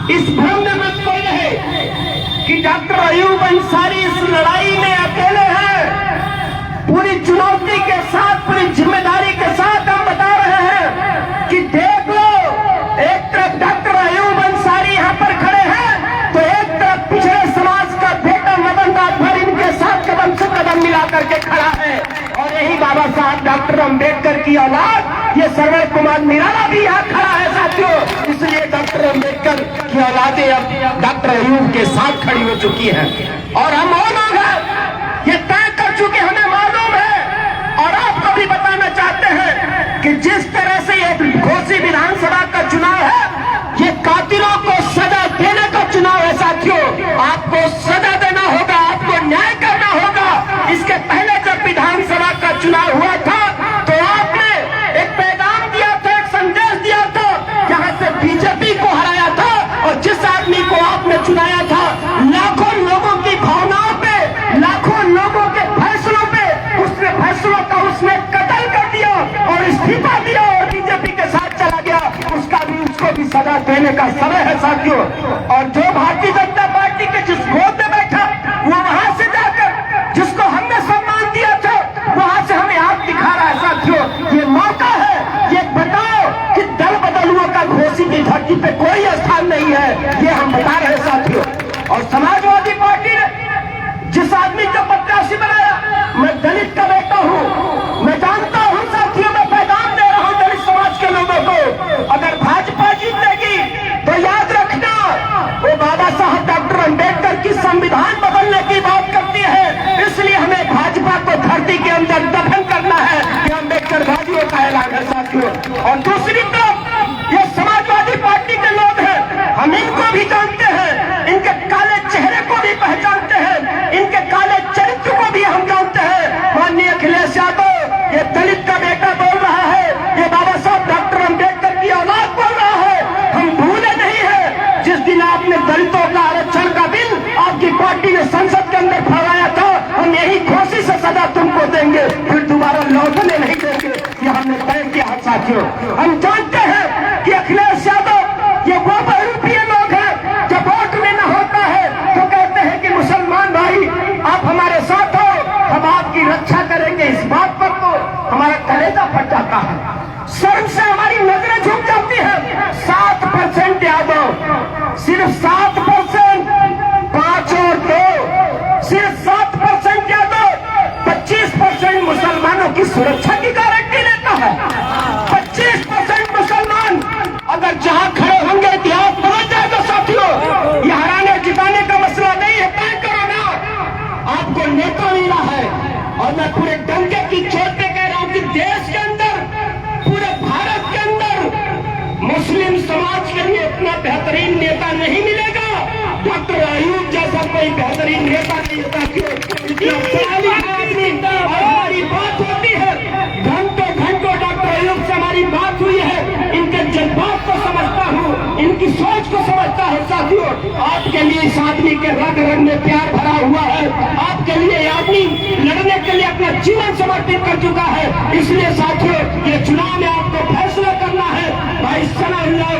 इस भ्रम में मत पड़ रहे कि डॉक्टर अयूब अंसारी इस लड़ाई में अकेले हैं। पूरी चुनौती के साथ, पूरी जिम्मेदारी के साथ हम बता रहे हैं कि देख लो, एक तरफ डॉक्टर अयूब अंसारी यहां पर खड़े हैं तो एक तरफ पिछड़े समाज का बेटा मदन राठौर इनके साथ कदम से कदम मिला करके खड़ा है। और यही बाबा साहब डॉक्टर अम्बेडकर की औलाद ये सरवण कुमार निराला भी यहाँ खड़ा है साथियों। इसलिए डॉक्टर अम्बेडकर की औलादें अब डॉक्टर अयूब के साथ खड़ी हो चुकी हैं और हम और लोग हैं ये तय कर चुके, हमें मालूम है। और आपको भी बताना चाहते हैं कि जिस तरह से ये घोसी विधानसभा का चुनाव है, ये कातिलों को सजा देने का चुनाव है साथियों। आपको सजा देना होगा, आपको न्याय करना होगा। इसके पहले जब विधानसभा का चुनाव हुआ था तो आपने एक पैगाम दिया था, एक संदेश दिया था, जहां से बीजेपी को हराया था। और जिस आदमी को आपने चुनाया था, लाखों लोगों की भावनाओं पे, लाखों लोगों के फैसलों पे, उसने फैसलों का उसने कत्ल कर दिया और इस्तीफा दिया और बीजेपी के साथ चला गया। उसको भी सजा देने का समय है साथियों। और जो भारतीय जनता पार्टी के जिस गोद में बैठा, वो वहां से जाकर जिसको हमने सम्मान दिया था, वहां से हमें हाथ दिखा रहा है साथियों। ये मौका है, ये बताओ कि दल बदलुओं का घोसी की धरती पे कोई स्थान नहीं है, ये हम बता रहे हैं साथियों। और समाजवादी पार्टी ने जिस आदमी को प्रत्याशी बनाया, मैं दलित का बेटा हूं, मैं जानता हूं साथियों, मैं पैगाम दे रहा हूं दलित समाज के लोगों को। अगर भाजपा जीतेगी तो याद रखना, वो बाबा साहब डॉक्टर अम्बेडकर की संविधान बदलने की बात करती है। इसलिए हमें भाजपा को धरती के अंदर दफन करना है, ये अम्बेडकर वादियों का ऐलान है साथियों। और दूसरी तरफ ये समाजवादी पार्टी के लोग हैं, हम इनको भी जानते हैं, इनके काले चेहरे को भी पहचानते हैं, इनके काले चरित्र को भी हम जानते हैं। माननीय अखिलेश यादव ये दलित का बेटा बोल रहा है, ये बाबा साहब डॉक्टर अम्बेडकर की औलाद बोल रहा है। हम भूले नहीं है जिस दिन आपने दलितों का आरक्षण का बिल आपकी पार्टी ने संसद के अंदर फैलाया था, हम यही घोसी से सजा तुमको देंगे, फिर दोबारा लौटने नहीं देंगे, ये हमने तय किया है साथियों। हम जानते हैं कि अखिलेश यादव ये वो बहुरूपीय लोग हैं, जब वोट लेना होता है तो कहते हैं कि मुसलमान भाई आप हमारे साथ हो, हम आपकी रक्षा करेंगे। इस बात पर तो हमारा कलेजा फट जाता है, शर्म से हमारी नजरें झुक जाती है। 7% यादव, सिर्फ 7%, 5 और 2, सिर्फ 7% यादव 25% मुसलमानों की सुरक्षा की गारंटी लेता है। 25% मुसलमान अगर जहां खड़े होंगे इतिहास बदल जाएगा साथियों। ये हराने जिताने का मसला नहीं है, तय करो ना। आपको नेता मिला है और मैं पूरे डंके की चोट पे कह रहा हूं कि देश के अंदर, पूरे भारत के अंदर मुस्लिम समाज के लिए इतना बेहतरीन नेता नहीं मिलेगा डॉक्टर अयूब जैसा कोई बेहतरीन नेता नहीं होता। हमारी बात होती है, घंटों घंटों डॉक्टर अयूब से हमारी बात हुई है, इनके जज्बात को समझता हूँ, इनकी सोच को समझता हूँ साथियों। आपके लिए इस आदमी के रग रग में प्यार भरा हुआ है, आपके लिए आदमी लड़ने के लिए अपना जीवन समर्पित कर चुका है। इसलिए साथियों ये चुनाव में आपको फैसला करना है, भाई सनाउल्लाह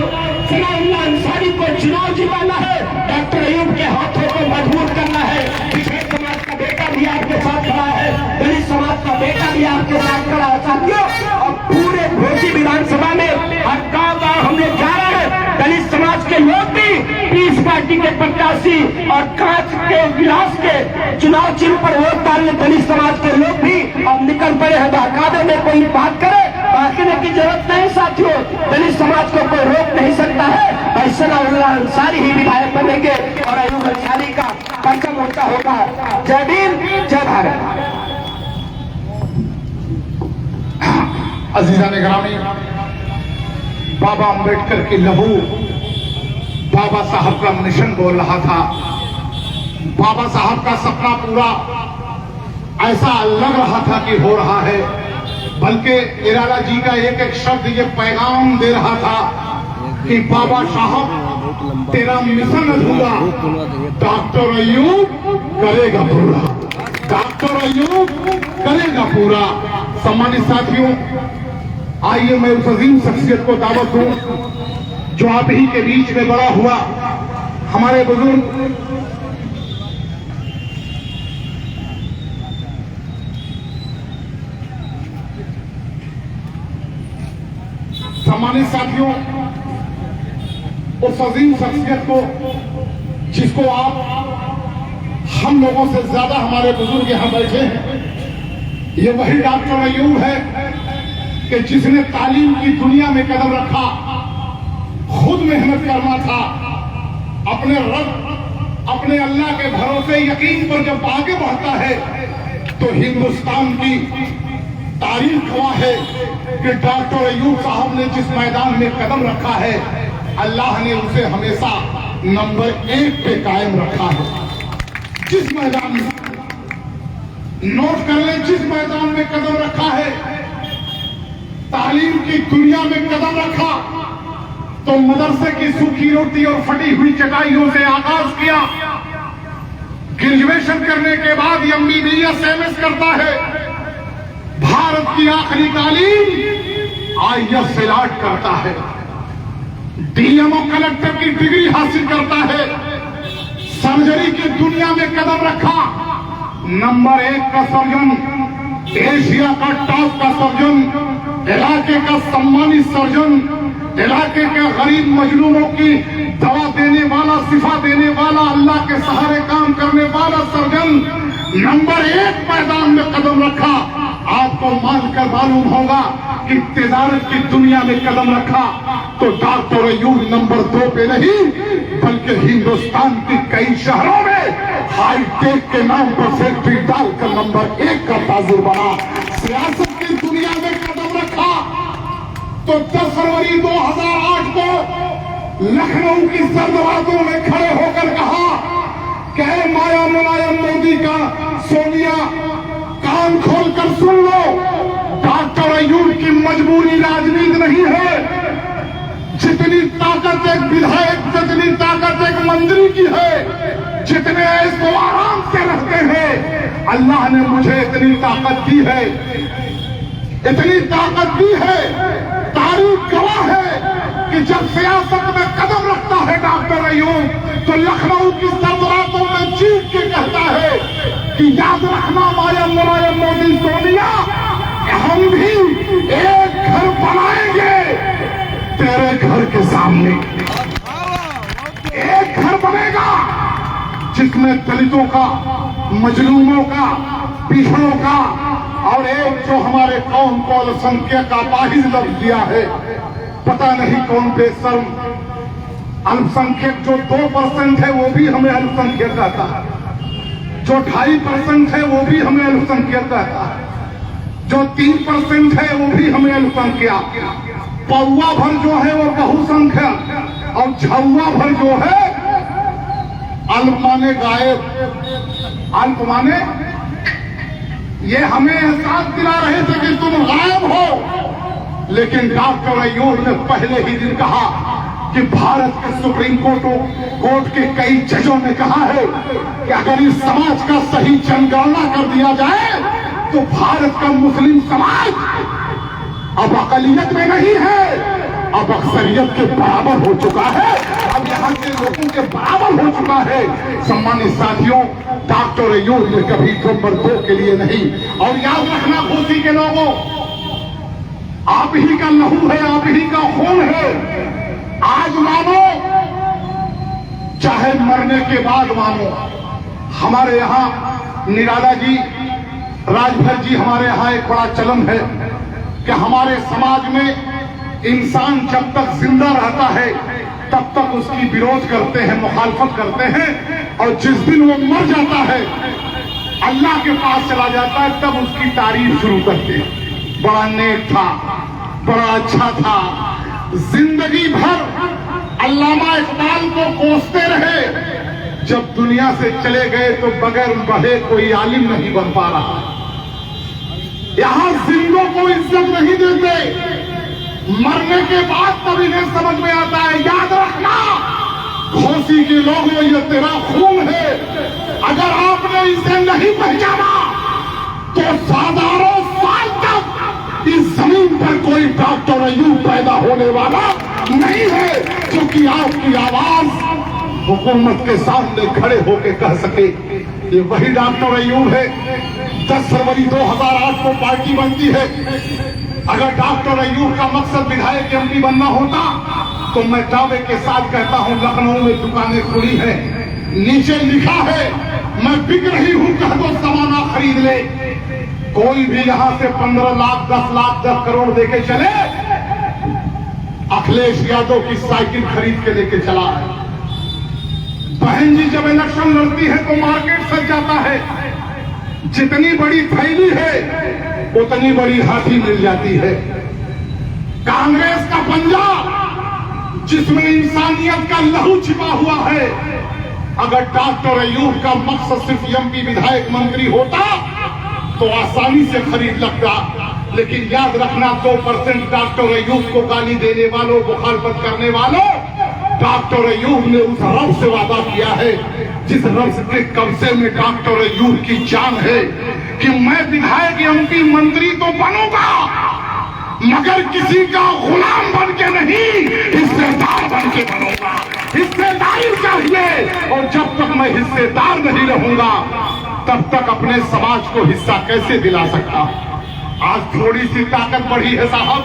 अंसारी को चुनाव जिताना है, डॉक्टर अयूब के हाथों को मजबूत करना है। पिछड़े समाज का बेटा भी आपके साथ खड़ा है, दलित समाज का बेटा भी आपके साथ खड़ा है साथियों। और पूरे घोसी विधानसभा में हर गांव हम लोग जा रहे हैं, दलित समाज के लोग भी पीस पार्टी के प्रत्याशी और कांच के गिलास के चुनाव चिन्ह पर वोट डालने दलित समाज के लोग भी अब निकल पड़े हैं। बहकावे में कोई बात करे, बांटने की जरूरत नहीं साथियों, दलित समाज को कोई रोक नहीं सकता है। सनाउल्लाह अंसारी ही विधायक बनेंगे और अयूब अंसारी का परचम ऊंचा होगा। जय भीम, जय भारत। अजीजान गिरामी, बाबा अम्बेडकर की लहू बाबा साहब का मिशन बोल रहा था। बाबा साहब का सपना पूरा ऐसा लग रहा था कि हो रहा है, बल्कि निराला जी का एक एक शब्द ये पैगाम दे रहा था कि बाबा साहब तेरा मिशन अधूरा, डॉक्टर अयूब करेगा पूरा, डॉक्टर अयूब करेगा पूरा। सम्मानित साथियों, आइए मैं उस अजीम शख्सियत को दावत दूं जो आप ही के बीच में बड़ा हुआ, हमारे बुजुर्ग सम्मानित साथियों, उस अजीम शख्सियत को जिसको आप हम लोगों से ज्यादा हमारे बुजुर्ग यहां बैठे हैं, ये वही डॉक्टर अयूब है कि जिसने तालीम की दुनिया में कदम रखा, खुद मेहनत करना था, अपने रब अपने अल्लाह के भरोसे यकीन पर जब आगे बढ़ता है तो हिंदुस्तान की तारीख गवाह है कि डॉक्टर अयूब साहब ने जिस मैदान में कदम रखा है, अल्लाह ने उसे हमेशा नंबर 1 पे कायम रखा है। जिस मैदान में, नोट कर लें, जिस मैदान में कदम रखा है, तालीम की दुनिया में कदम रखा तो मदरसे की सूखी रोटी और फटी हुई चटाइयों से आगाज किया। ग्रेजुएशन करने के बाद MBBS MS करता है, भारत की आखिरी तालीम IAS से लाट करता है, DMO कलेक्टर की डिग्री हासिल करता है, सर्जरी की दुनिया में कदम रखा, नंबर 1 का सर्जन, एशिया का टॉप का सर्जन, इलाके का सम्मानित सर्जन, इलाके के गरीब मजलूमों की दवा देने वाला, शिफा देने वाला, अल्लाह के सहारे काम करने वाला सर्जन, नंबर 1 मैदान में कदम रखा। आपको मानकर मालूम होगा कि तिजारत की दुनिया में कदम रखा तो डॉक्टर अयूब नंबर 2 पे नहीं, बल्कि हिंदुस्तान की कई शहरों में हाईटेक के नाम पर फैक्ट्री डालकर नंबर 1 का ताजुर बना। सियासत की दुनिया में कदम रखा तो 10 फरवरी 2008 को लखनऊ की सरदराजों में खड़े होकर कहा कि माया मुलायम मोदी का सोनिया, कान खोलकर सुन लो, डॉक्टर अयूब की मजबूरी राजनीति नहीं है। जितनी ताकत एक विधायक, जितनी ताकत एक मंत्री की है, जितने ऐसो आराम से रहते हैं, अल्लाह ने मुझे इतनी ताकत दी है, इतनी ताकत दी है। तारीख गवाह है कि जब सियासत में कदम रखता है डॉक्टर अयूब तो लखनऊ की सरबराहों में चीख के कहता है कि याद रखना माया मुलायम मोदी सोनिया, हम भी एक घर बनाएंगे तेरे घर के सामने। एक घर बनेगा जिसमें दलितों का, मजलूमों का, पिछड़ों का और एक जो हमारे कौम को अल्पसंख्यक का अपाहिज लफ्ज दिया है, पता नहीं कौन बेशर्म अल्पसंख्यक, जो 2% है वो भी हमें अल्पसंख्यक कहता है, जो 2.5% है वो भी हमें अल्पसंख्यक कहता है, जो 3% है वो भी हमें अल्पसंख्यक, पौवा भर जो है वो बहुसंख्यक और झौवा भर जो है अल्प माने गायब। अल्प माने ये हमें एहसास दिला रहे थे कि तुम गायब हो, लेकिन डॉक्टर अयूब ने पहले ही दिन कहा कि भारत के सुप्रीम कोर्ट के कई जजों ने कहा है कि अगर इस समाज का सही जनगणना कर दिया जाए तो भारत का मुस्लिम समाज अब अकलियत में नहीं है, अब अक्सरियत के बराबर हो चुका है, अब यहाँ के लोगों के बराबर हो चुका है। सम्मानित साथियों, डॉक्टर अयूब ने कभी नंबर 2 के लिए नहीं। और याद रखना घोसी के लोगों, आप ही का लहू है, आप ही का खून है। आज मानो चाहे मरने के बाद मानो। हमारे यहाँ निराला जी, राजभर जी, हमारे यहाँ एक बड़ा चलन है कि हमारे समाज में इंसान जब तक जिंदा रहता है तब तक उसकी विरोध करते हैं, मुखालफत करते हैं, और जिस दिन वो मर जाता है, अल्लाह के पास चला जाता है, तब उसकी तारीफ शुरू करते हैं। बड़ा नेक था, बड़ा अच्छा था, जिंदगी भर अल्लामा इकबाल को कोसते रहे, जब दुनिया से चले गए तो बगैर बढ़े कोई आलिम नहीं बन पा रहा। यहां जिंदों को इज्जत नहीं देते, मरने के बाद तब इन्हें समझ में आता है। याद रखना घोसी के लोगों, ये तेरा खून है, अगर आपने इसे नहीं पहचाना तो हजारों साल तक इस जमीन पर कोई डॉक्टर अयूब पैदा होने वाला नहीं है जो कि आपकी आवाज हुकूमत के सामने खड़े होकर कह सके। ये वही डॉक्टर अयूब है। 10 फरवरी 2008 को पार्टी बनती है। अगर डॉक्टर अयूब का मकसद विधायक एमपी बनना होता तो मैं दावे के साथ कहता हूं लखनऊ में दुकानें खुली है, नीचे लिखा है मैं बिक रही हूं, कह दो सामाना खरीद ले। कोई भी यहां से 15 लाख 10 लाख 10 करोड़ देके चले, अखिलेश यादव की साइकिल खरीद के लेके चला है। बहन जी जब इलेक्शन लड़ती है तो मार्केट सज जाता है। जितनी बड़ी थैली है उतनी बड़ी हाथी मिल जाती है। कांग्रेस का पंजा जिसमें इंसानियत का लहू छिपा हुआ है, अगर डॉक्टर अयूब का मकसद सिर्फ एमपी विधायक मंत्री होता तो आसानी से खरीद लगता। लेकिन याद रखना 2% डॉक्टर अयूब को गाली देने वालों, मुखालफत करने वालों, डॉक्टर अयूब ने उस रब से वादा किया है जिस रब के कब्जे में डॉक्टर अयूब की जान है कि मैं विधायक एमपी मंत्री तो बनूंगा मगर किसी का गुलाम बन के नहीं, हिस्सेदार बन के बनूंगा। हिस्सेदारी चाहिए और जब तक मैं हिस्सेदार नहीं रहूंगा तब तक अपने समाज को हिस्सा कैसे दिला सकता। आज थोड़ी सी ताकत बढ़ी है साहब,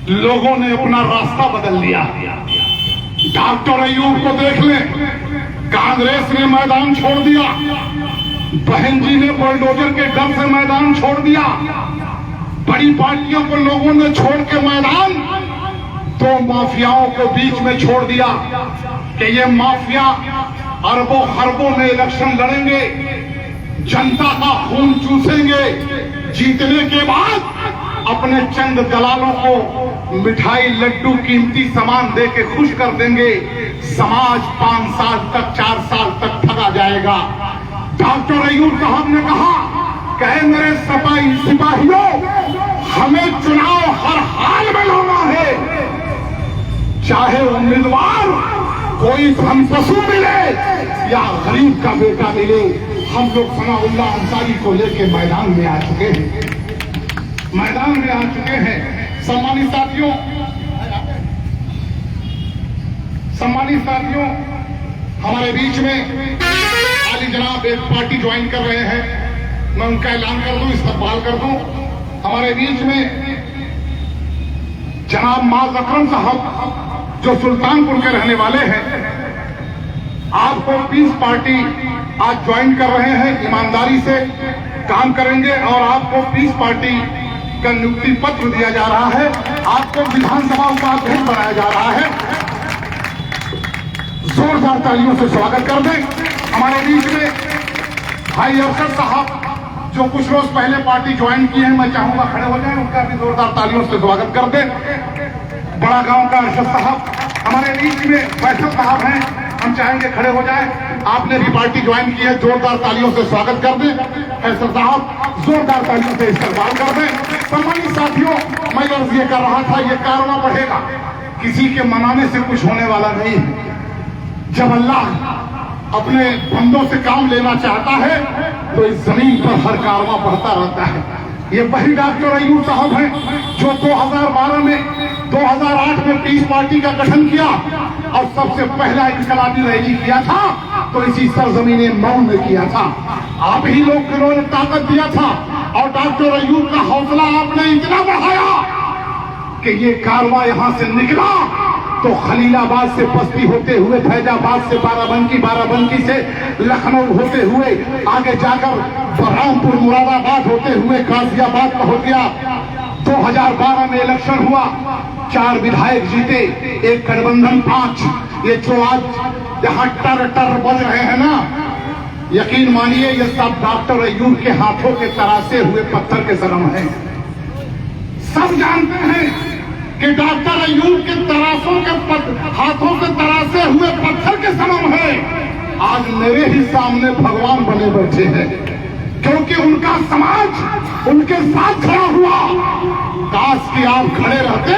लोगों ने अपना रास्ता बदल लिया। डॉक्टर अयूब को देख लें, कांग्रेस ने मैदान छोड़ दिया, बहन जी ने बुलडोजर के डर से मैदान छोड़ दिया, बड़ी पार्टियों को लोगों ने छोड़ के मैदान दो माफियाओं को बीच में छोड़ दिया कि ये माफिया अरबों खरबों में इलेक्शन लड़ेंगे, जनता का खून चूसेंगे, जीतने के बाद अपने चंद दलालों को मिठाई लड्डू कीमती सामान दे के खुश कर देंगे। समाज 5 साल तक 4 साल तक ठगा जाएगा। डॉक्टर अयूब साहब ने कहा कहे मेरे सिपाहियों, हमें चुनाव हर हाल में लड़ना है, चाहे उम्मीदवार कोई धनपशु मिले या गरीब का बेटा मिले। हम लोग सनाउल्लाह अंसारी को लेके मैदान में आ चुके हैं, मैदान में आ चुके हैं। सम्मानित साथियों, हमारे बीच में आली जनाब एक पार्टी ज्वाइन कर रहे हैं, मैं उनका ऐलान कर दूं, इस्तकबाल कर दूं। हमारे बीच में जनाब माज अकरम साहब जो सुल्तानपुर के रहने वाले हैं, आपको पीस पार्टी आज ज्वाइन कर रहे हैं, ईमानदारी से काम करेंगे और आपको पीस पार्टी का नियुक्ति पत्र दिया जा रहा है, आपको विधानसभा उपाध्यक्ष बनाया जा रहा है। जोरदार तालियों से स्वागत कर दें। हमारे बीच में भाई अरशद साहब जो कुछ रोज पहले पार्टी ज्वाइन की है, मैं चाहूंगा खड़े हो जाएं, उनका भी जोरदार तालियों से स्वागत कर दें। बड़ा गांव का अरशद साहब हमारे बीच में फैसल साहब हैं, हम चाहेंगे खड़े हो जाएं, आपने भी पार्टी ज्वाइन की है, जोरदार तालियों से स्वागत कर दें। फैसल साहब जोरदार तालियों से इस्तकबाल कर दें। सम्मानित साथियों, मैं अर्ज ये कर रहा था, ये कारवां बढ़ेगा, किसी के मनाने से कुछ होने वाला नहीं है। जब अल्लाह अपने बंदों से काम लेना चाहता है तो इस जमीन पर हर कारवां बढ़ता रहता है। ये वही डॉक्टर अयूब साहब हैं जो 2012 में 2008 में पीस पार्टी का गठन किया और सबसे पहला इनकलाबी रैली किया था तो इसी सरजमीन मऊ में किया था। आप ही लोग जिन्होंने ताकत दिया था और डॉक्टर अयूब का हौसला आपने इतना बढ़ाया कि ये कारवां यहां से निकला तो खलीलाबाद से बस्ती होते हुए, फैजाबाद से बाराबंकी से लखनऊ होते हुए आगे जाकर बलरामपुर मुरादाबाद होते हुए गाजियाबाद पहुंच गया। 2012 में इलेक्शन हुआ, 4 विधायक जीते, एक गठबंधन 5। ये जो आज यहाँ टर टर बज रहे हैं ना, यकीन मानिए ये सब डॉक्टर अयूब के हाथों के तरासे हुए पत्थर के सनम हैं। सब जानते हैं कि डॉक्टर अयूब के हाथों से तरासे हुए पत्थर के सनम है। आज मेरे ही सामने भगवान बने बैठे हैं क्योंकि उनका समाज उनके साथ खड़ा हुआ। काश कि आप खड़े रहते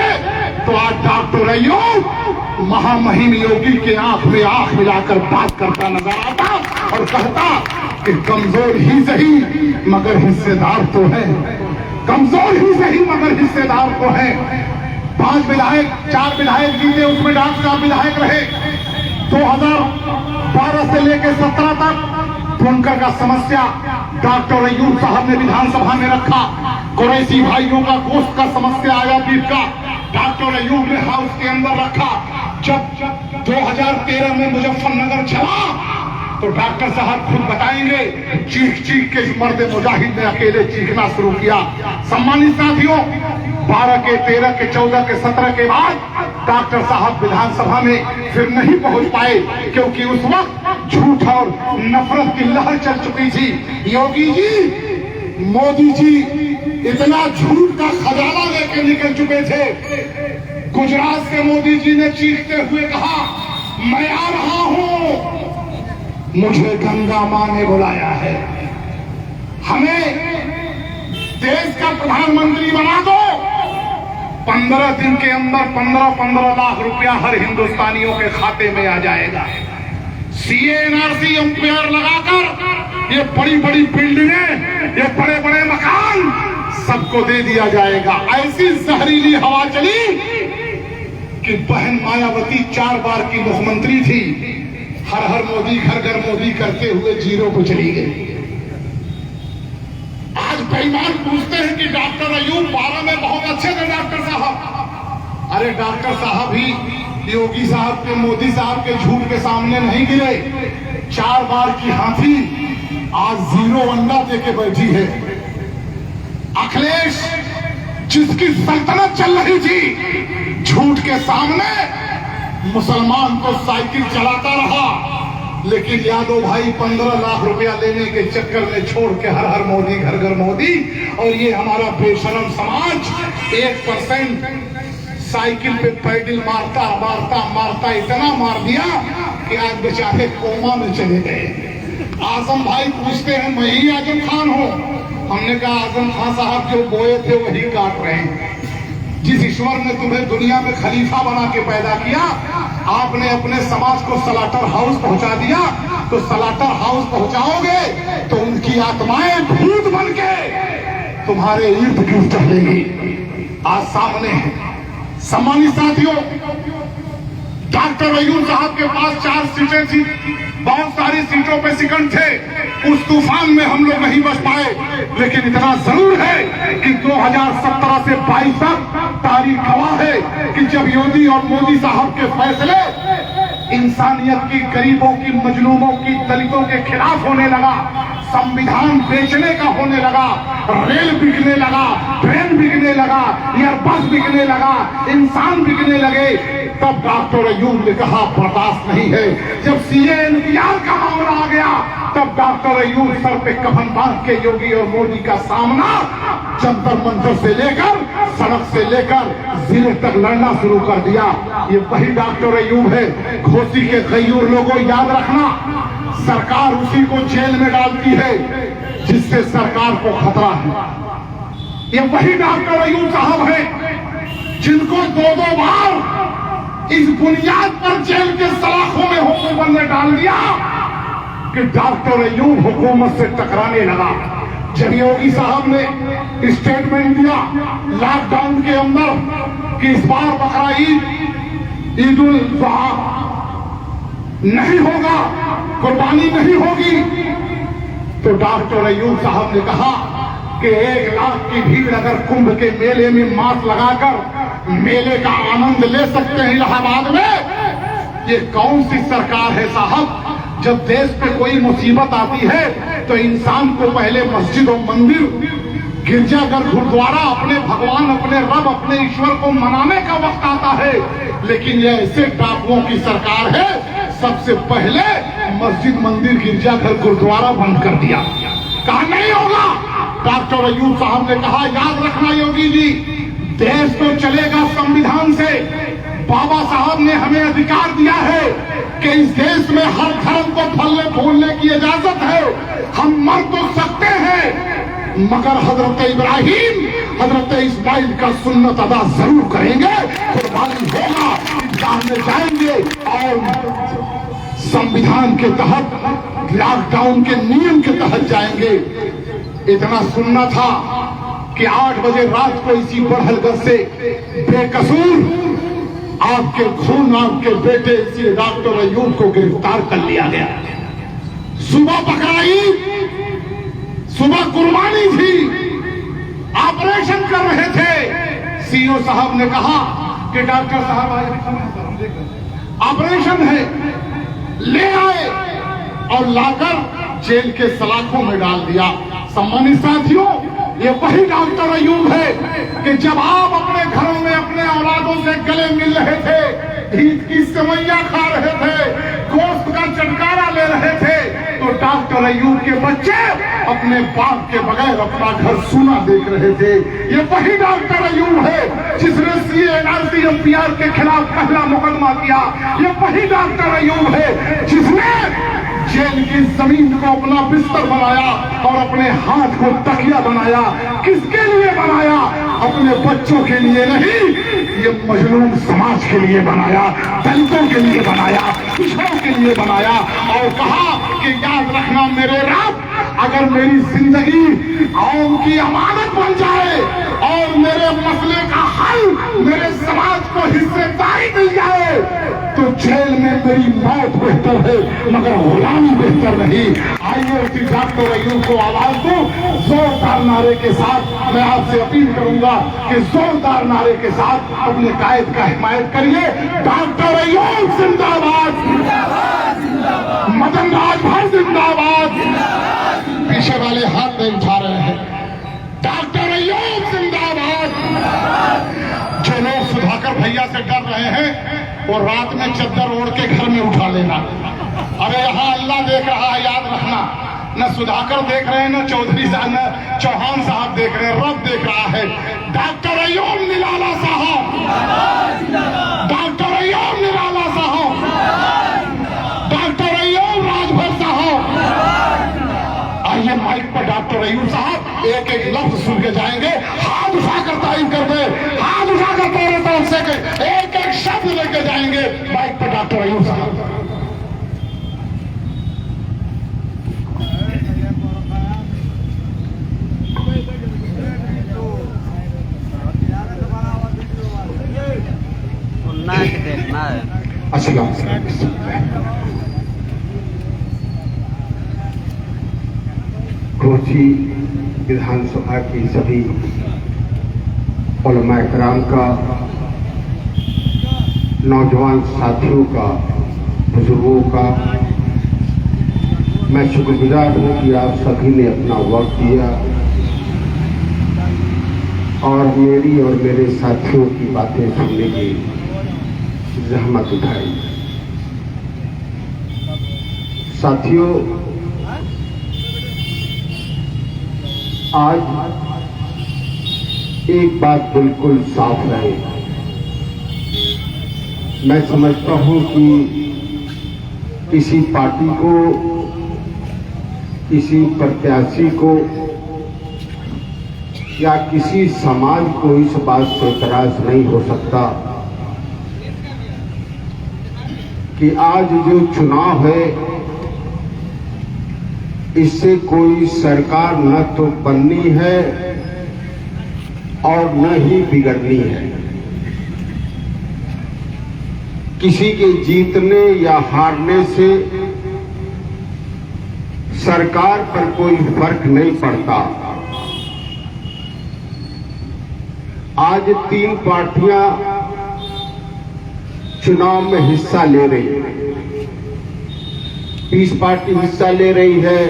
तो आज डॉक्टर अयूब महामहिम योगी के आंख में आंख मिलाकर बात करता नजर आता और कहता कि कमजोर ही सही मगर हिस्सेदार तो है, कमजोर ही सही मगर हिस्सेदार तो है। 5 विधायक 4 विधायक जीते, उसमें डॉक्टर साहब विधायक रहे। 2012 से लेकर 17 तक बुनकर का समस्या डॉक्टर अयूब साहब ने विधानसभा में रखा। कुरैशी भाइयों का गोश्त का समस्या आयातीत का डॉक्टर अयूब ने हाउस के अंदर रखा। जब 2013 में मुजफ्फरनगर चला तो डॉक्टर साहब खुद बताएंगे, चीख चीख के मर्द मुजाहिद ने अकेले चीखना शुरू किया। सम्मानित साथियों, 12 के 13 के 14 के 17 के बाद डॉक्टर साहब विधानसभा में फिर नहीं पहुंच पाए, क्योंकि उस वक्त झूठ और नफरत की लहर चल चुकी थी। योगी जी, मोदी जी इतना झूठ का खजाना लेके निकल चुके थे। गुजरात से मोदी जी ने चीखते हुए कहा, मैं आ रहा हूं, मुझे गंगा मां ने बुलाया है, हमें देश का प्रधानमंत्री बना दो। 15 दिन के अंदर 15-15 लाख रुपया हर हिंदुस्तानियों के खाते में आ जाएगा। सीए एनआरसी एम्पायर लगाकर ये बड़ी बड़ी बिल्डिंगें, ये बड़े बड़े मकान सबको दे दिया जाएगा। ऐसी जहरीली हवा चली कि बहन मायावती 4 बार की मुख्यमंत्री थी, हर हर मोदी घर घर मोदी करते हुए 0 पे चली गई। आज बेईमान पूछते हैं कि डॉक्टर अयूब 12 में बहुत अच्छे थे डॉक्टर साहब। अरे डॉक्टर साहब ही योगी साहब के, मोदी साहब के झूठ के सामने नहीं गिरे। 4 बार की हाथी आज 0 अंडा देके बैठी है। अखिलेश जिसकी सल्तनत चल रही थी, झूठ के सामने मुसलमान को साइकिल चलाता रहा, लेकिन यादव भाई 15 लाख रुपया लेने के चक्कर में छोड़ के हर हर मोदी घर घर मोदी। और ये हमारा बेशरम समाज 1% साइकिल पे पैडल मारता मारता मारता इतना मार दिया कि आज बेचारे कोमा में चले गए। आजम भाई पूछते हैं, मैं ही आजम खान हूं? हमने कहा आजम खान साहब जो बोए थे वही काट रहे हैं। जिस ईश्वर ने तुम्हें दुनिया में खलीफा बना के पैदा किया, आपने अपने समाज को सलाटर हाउस पहुंचा दिया, तो सलाटर हाउस पहुंचाओगे तो उनकी आत्माएं भूत बन के तुम्हारे इर्द गिर्द टहलेंगी। आज सामने है। सम्मानित साथियों, डॉक्टर अयूब साहब के पास 4 सीटें थी, बहुत सारी सीटों पे सिकंद थे। उस तूफान में हम लोग नहीं बच पाए, लेकिन इतना जरूर है कि 2017 से 22 तक तारीख गवाह है कि जब योगी और मोदी साहब के फैसले इंसानियत की, गरीबों की, मजलूमों की, दलितों के खिलाफ होने लगा, संविधान बेचने का होने लगा, रेल बिकने लगा, ट्रेन बिकने लगा, एयरबस बिकने लगा, इंसान बिकने लगे, तब डॉक्टर अयूब ने कहा बर्दाश्त नहीं है। जब सीए एनपीआर का मामला आ गया, तब डॉक्टर अयूब सर पे कफन बांध के योगी और मोदी का सामना जंतर मंतर से लेकर, सड़क से लेकर जिले तक लड़ना शुरू कर दिया। ये वही डॉक्टर अयूब है। घोसी के गयूर लोगों, याद रखना, सरकार उसी को जेल में डालती है जिससे सरकार को खतरा है। ये वही डॉक्टर अयूब साहब है जिनको 2-2 बार इस बुनियाद पर जेल के सलाखों में हुकूमत ने डाल दिया कि डॉक्टर अयूब हुकूमत से टकराने लगा। जब योगी साहब ने स्टेटमेंट दिया लॉकडाउन के अंदर कि इस बार बकरा ईद उल जुहा नहीं होगा, कुर्बानी नहीं होगी, तो डॉक्टर अयूब साहब ने कहा कि 1 लाख की भीड़ अगर कुंभ के मेले में मास्क लगाकर मेले का आनंद ले सकते हैं इलाहाबाद में, ये कौन सी सरकार है साहब? जब देश पे कोई मुसीबत आती है तो इंसान को पहले मस्जिद और मंदिर, गिरजाघर, गुरुद्वारा, अपने भगवान, अपने रब, अपने ईश्वर को मनाने का वक्त आता है। लेकिन ये ऐसे डाकुओं की सरकार है, सबसे पहले मस्जिद, मंदिर, गिरजाघर, गुरुद्वारा बंद कर दिया। कहा नहीं होगा। डॉक्टर अयूब साहब ने कहा याद रखना योगी जी, देश तो चलेगा संविधान से। बाबा साहब ने हमें अधिकार दिया है कि इस देश में हर धर्म को फलने फूलने की इजाजत है। हम मर तो सकते हैं, मगर हजरत इब्राहिम, हजरत इस्माइल का सुन्नत अदा जरूर करेंगे। कुर्बानी होगा, ईदगाह में जाएंगे और संविधान के तहत, लॉकडाउन के नियम के तहत जाएंगे। इतना सुनना था कि 8 बजे रात को इसी बड़हलगढ़ से बेकसूर आपके खून आपके बेटे इसी डॉक्टर अयूब को गिरफ्तार कर लिया गया। सुबह पकड़ाई, सुबह कुर्बानी थी, ऑपरेशन कर रहे थे। सीओ साहब ने कहा कि डॉक्टर साहब आज ऑपरेशन है, ले आए और लाकर जेल के सलाखों में डाल दिया। सम्मानित साथियों, ये वही डॉक्टर अयूब है कि जब आप अपने घरों में अपने औलादों से गले मिल रहे थे, ईद की सेवैयां खा रहे थे, गोश्त का चटकारा ले रहे थे, तो डॉक्टर अयूब के बच्चे अपने बाप के बगैर अपना घर सूना देख रहे थे। ये वही डॉक्टर अयूब है जिसने CARC MPR के खिलाफ पहला मुकदमा किया। ये वही डॉक्टर अयूब है जिसने जेल की जमीन को अपना बिस्तर बनाया और अपने हाथ को तकिया बनाया। किसके लिए बनाया? अपने बच्चों के लिए नहीं, ये मजलूम समाज के लिए बनाया, दलितों के लिए बनाया, पिछड़ों के लिए बनाया। और कहा कि याद रखना मेरे रब, अगर मेरी जिंदगी कौम की अमानत बन जाए और मेरे मसले का हल मेरे समाज को हिस्सेदारी मिल जाए तो जेल में मेरी मौत बेहतर है मगर गुलामी बेहतर नहीं। आइए उसी डॉक्टर अयूब को आवाज दो जोरदार नारे के साथ। मैं आपसे अपील करूंगा कि जोरदार नारे के साथ अपने कायद का हिमायत करिए। डॉक्टर अयूब जिंदाबाद, मदन राजभर जिंदाबाद। पीछे वाले हाथ नहीं उठा रहे हैं। डॉक्टर अयूब जिंदाबाद। जो लोग सुधाकर भैया से डर रहे हैं वो रात में चद्दर ओढ़ के घर में उठा लेना। अरे यहाँ अल्लाह देख रहा है, याद रखना। न सुधाकर देख रहे हैं, न चौधरी साहब, न चौहान साहब देख रहे हैं, रब देख रहा है। डॉक्टर अयूब निराला साहब, डॉक्टर अयूब निराला साहब, डॉक्टर अयूब राजभर साहब। आइए माइक पर डॉक्टर अयूब साहब एक एक लफ्ज सुन के जाएंगे। हाथ उठाकर तारीफ कर दे, हाथ उठाकर तेरे तरफ से एक एक शब्द लेके जाएंगे। माइक पर डॉक्टर अयूब साहब। अस्सलाम कोसी विधानसभा की सभी उलमाए किराम का, नौजवान साथियों का, बुजुर्गों का मैं शुक्रगुजार हूँ कि आप सभी ने अपना वक्त दिया और मेरी और मेरे साथियों की बातें सुनने की जहमत उठाई। साथियों, आज एक बात बिल्कुल साफ है। मैं समझता हूं कि किसी पार्टी को, किसी प्रत्याशी को या किसी समाज को इस बात से एतराज नहीं हो सकता कि आज जो चुनाव है इससे कोई सरकार न तो बननी है और न ही बिगड़नी है। किसी के जीतने या हारने से सरकार पर कोई फर्क नहीं पड़ता। आज 3 पार्टियां चुनाव में हिस्सा ले रही हैं। 20 पार्टी हिस्सा ले रही है,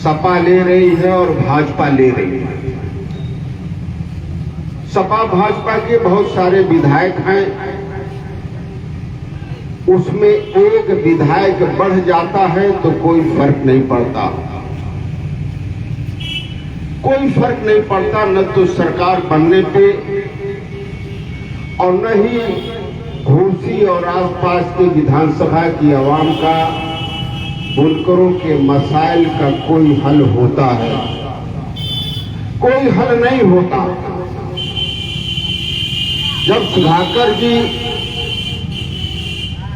सपा ले रही है और भाजपा ले रही है। सपा भाजपा के बहुत सारे विधायक हैं, उसमें एक विधायक बढ़ जाता है तो कोई फर्क नहीं पड़ता, कोई फर्क नहीं पड़ता, न तो सरकार बनने पे और न ही घोसी और आसपास के विधानसभा की आवाम का, बुनकरों के मसाइल का कोई हल होता है। कोई हल नहीं होता। जब सुधाकर जी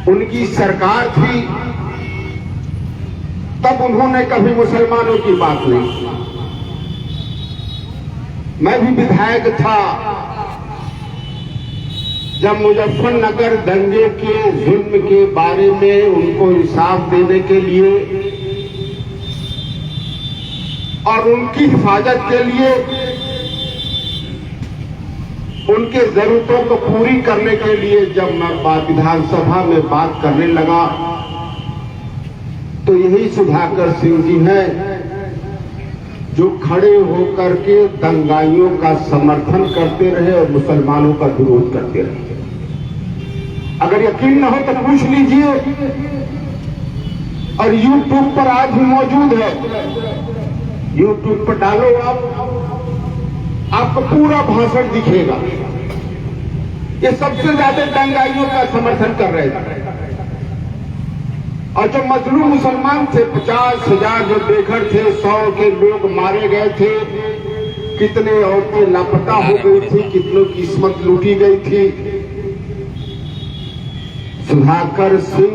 उनकी सरकार थी तब उन्होंने कभी मुसलमानों की बात नहीं की। मैं भी विधायक था जब मुजफ्फरनगर दंगे के जुल्म के बारे में उनको इंसाफ देने के लिए और उनकी हिफाजत के लिए, उनके जरूरतों को पूरी करने के लिए जब मैं विधानसभा में बात करने लगा तो यही सुधाकर सिंह जी हैं जो खड़े होकर के दंगाइयों का समर्थन करते रहे और मुसलमानों का विरोध करते रहे। अगर यकीन न हो तो पूछ लीजिए, और YouTube पर आज भी मौजूद है। YouTube पर डालो आपको पूरा भाषण दिखेगा। ये सबसे ज्यादा दंगाइयों का समर्थन कर रहे थे। और जो मजलूम मुसलमान थे, 50,000 जो बेघर थे, 100 के लोग मारे गए थे, कितने औरतें लापता हो गई थी, कितनों की किस्मत लूटी गई थी। सुधाकर सिंह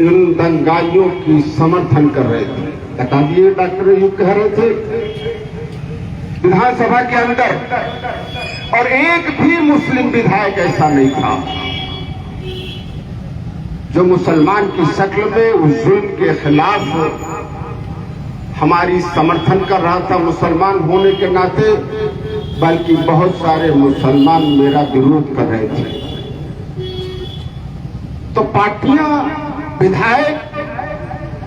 इन दंगाइयों की समर्थन कर रहे थे। बता दिए डॉक्टर अयूब कह रहे थे विधानसभा के अंदर, और एक भी मुस्लिम विधायक ऐसा नहीं था जो मुसलमान की शक्ल में उस जुल्म के खिलाफ हमारी समर्थन कर रहा था मुसलमान होने के नाते, बल्कि बहुत सारे मुसलमान मेरा विरोध कर रहे थे। तो पार्टियां, विधायक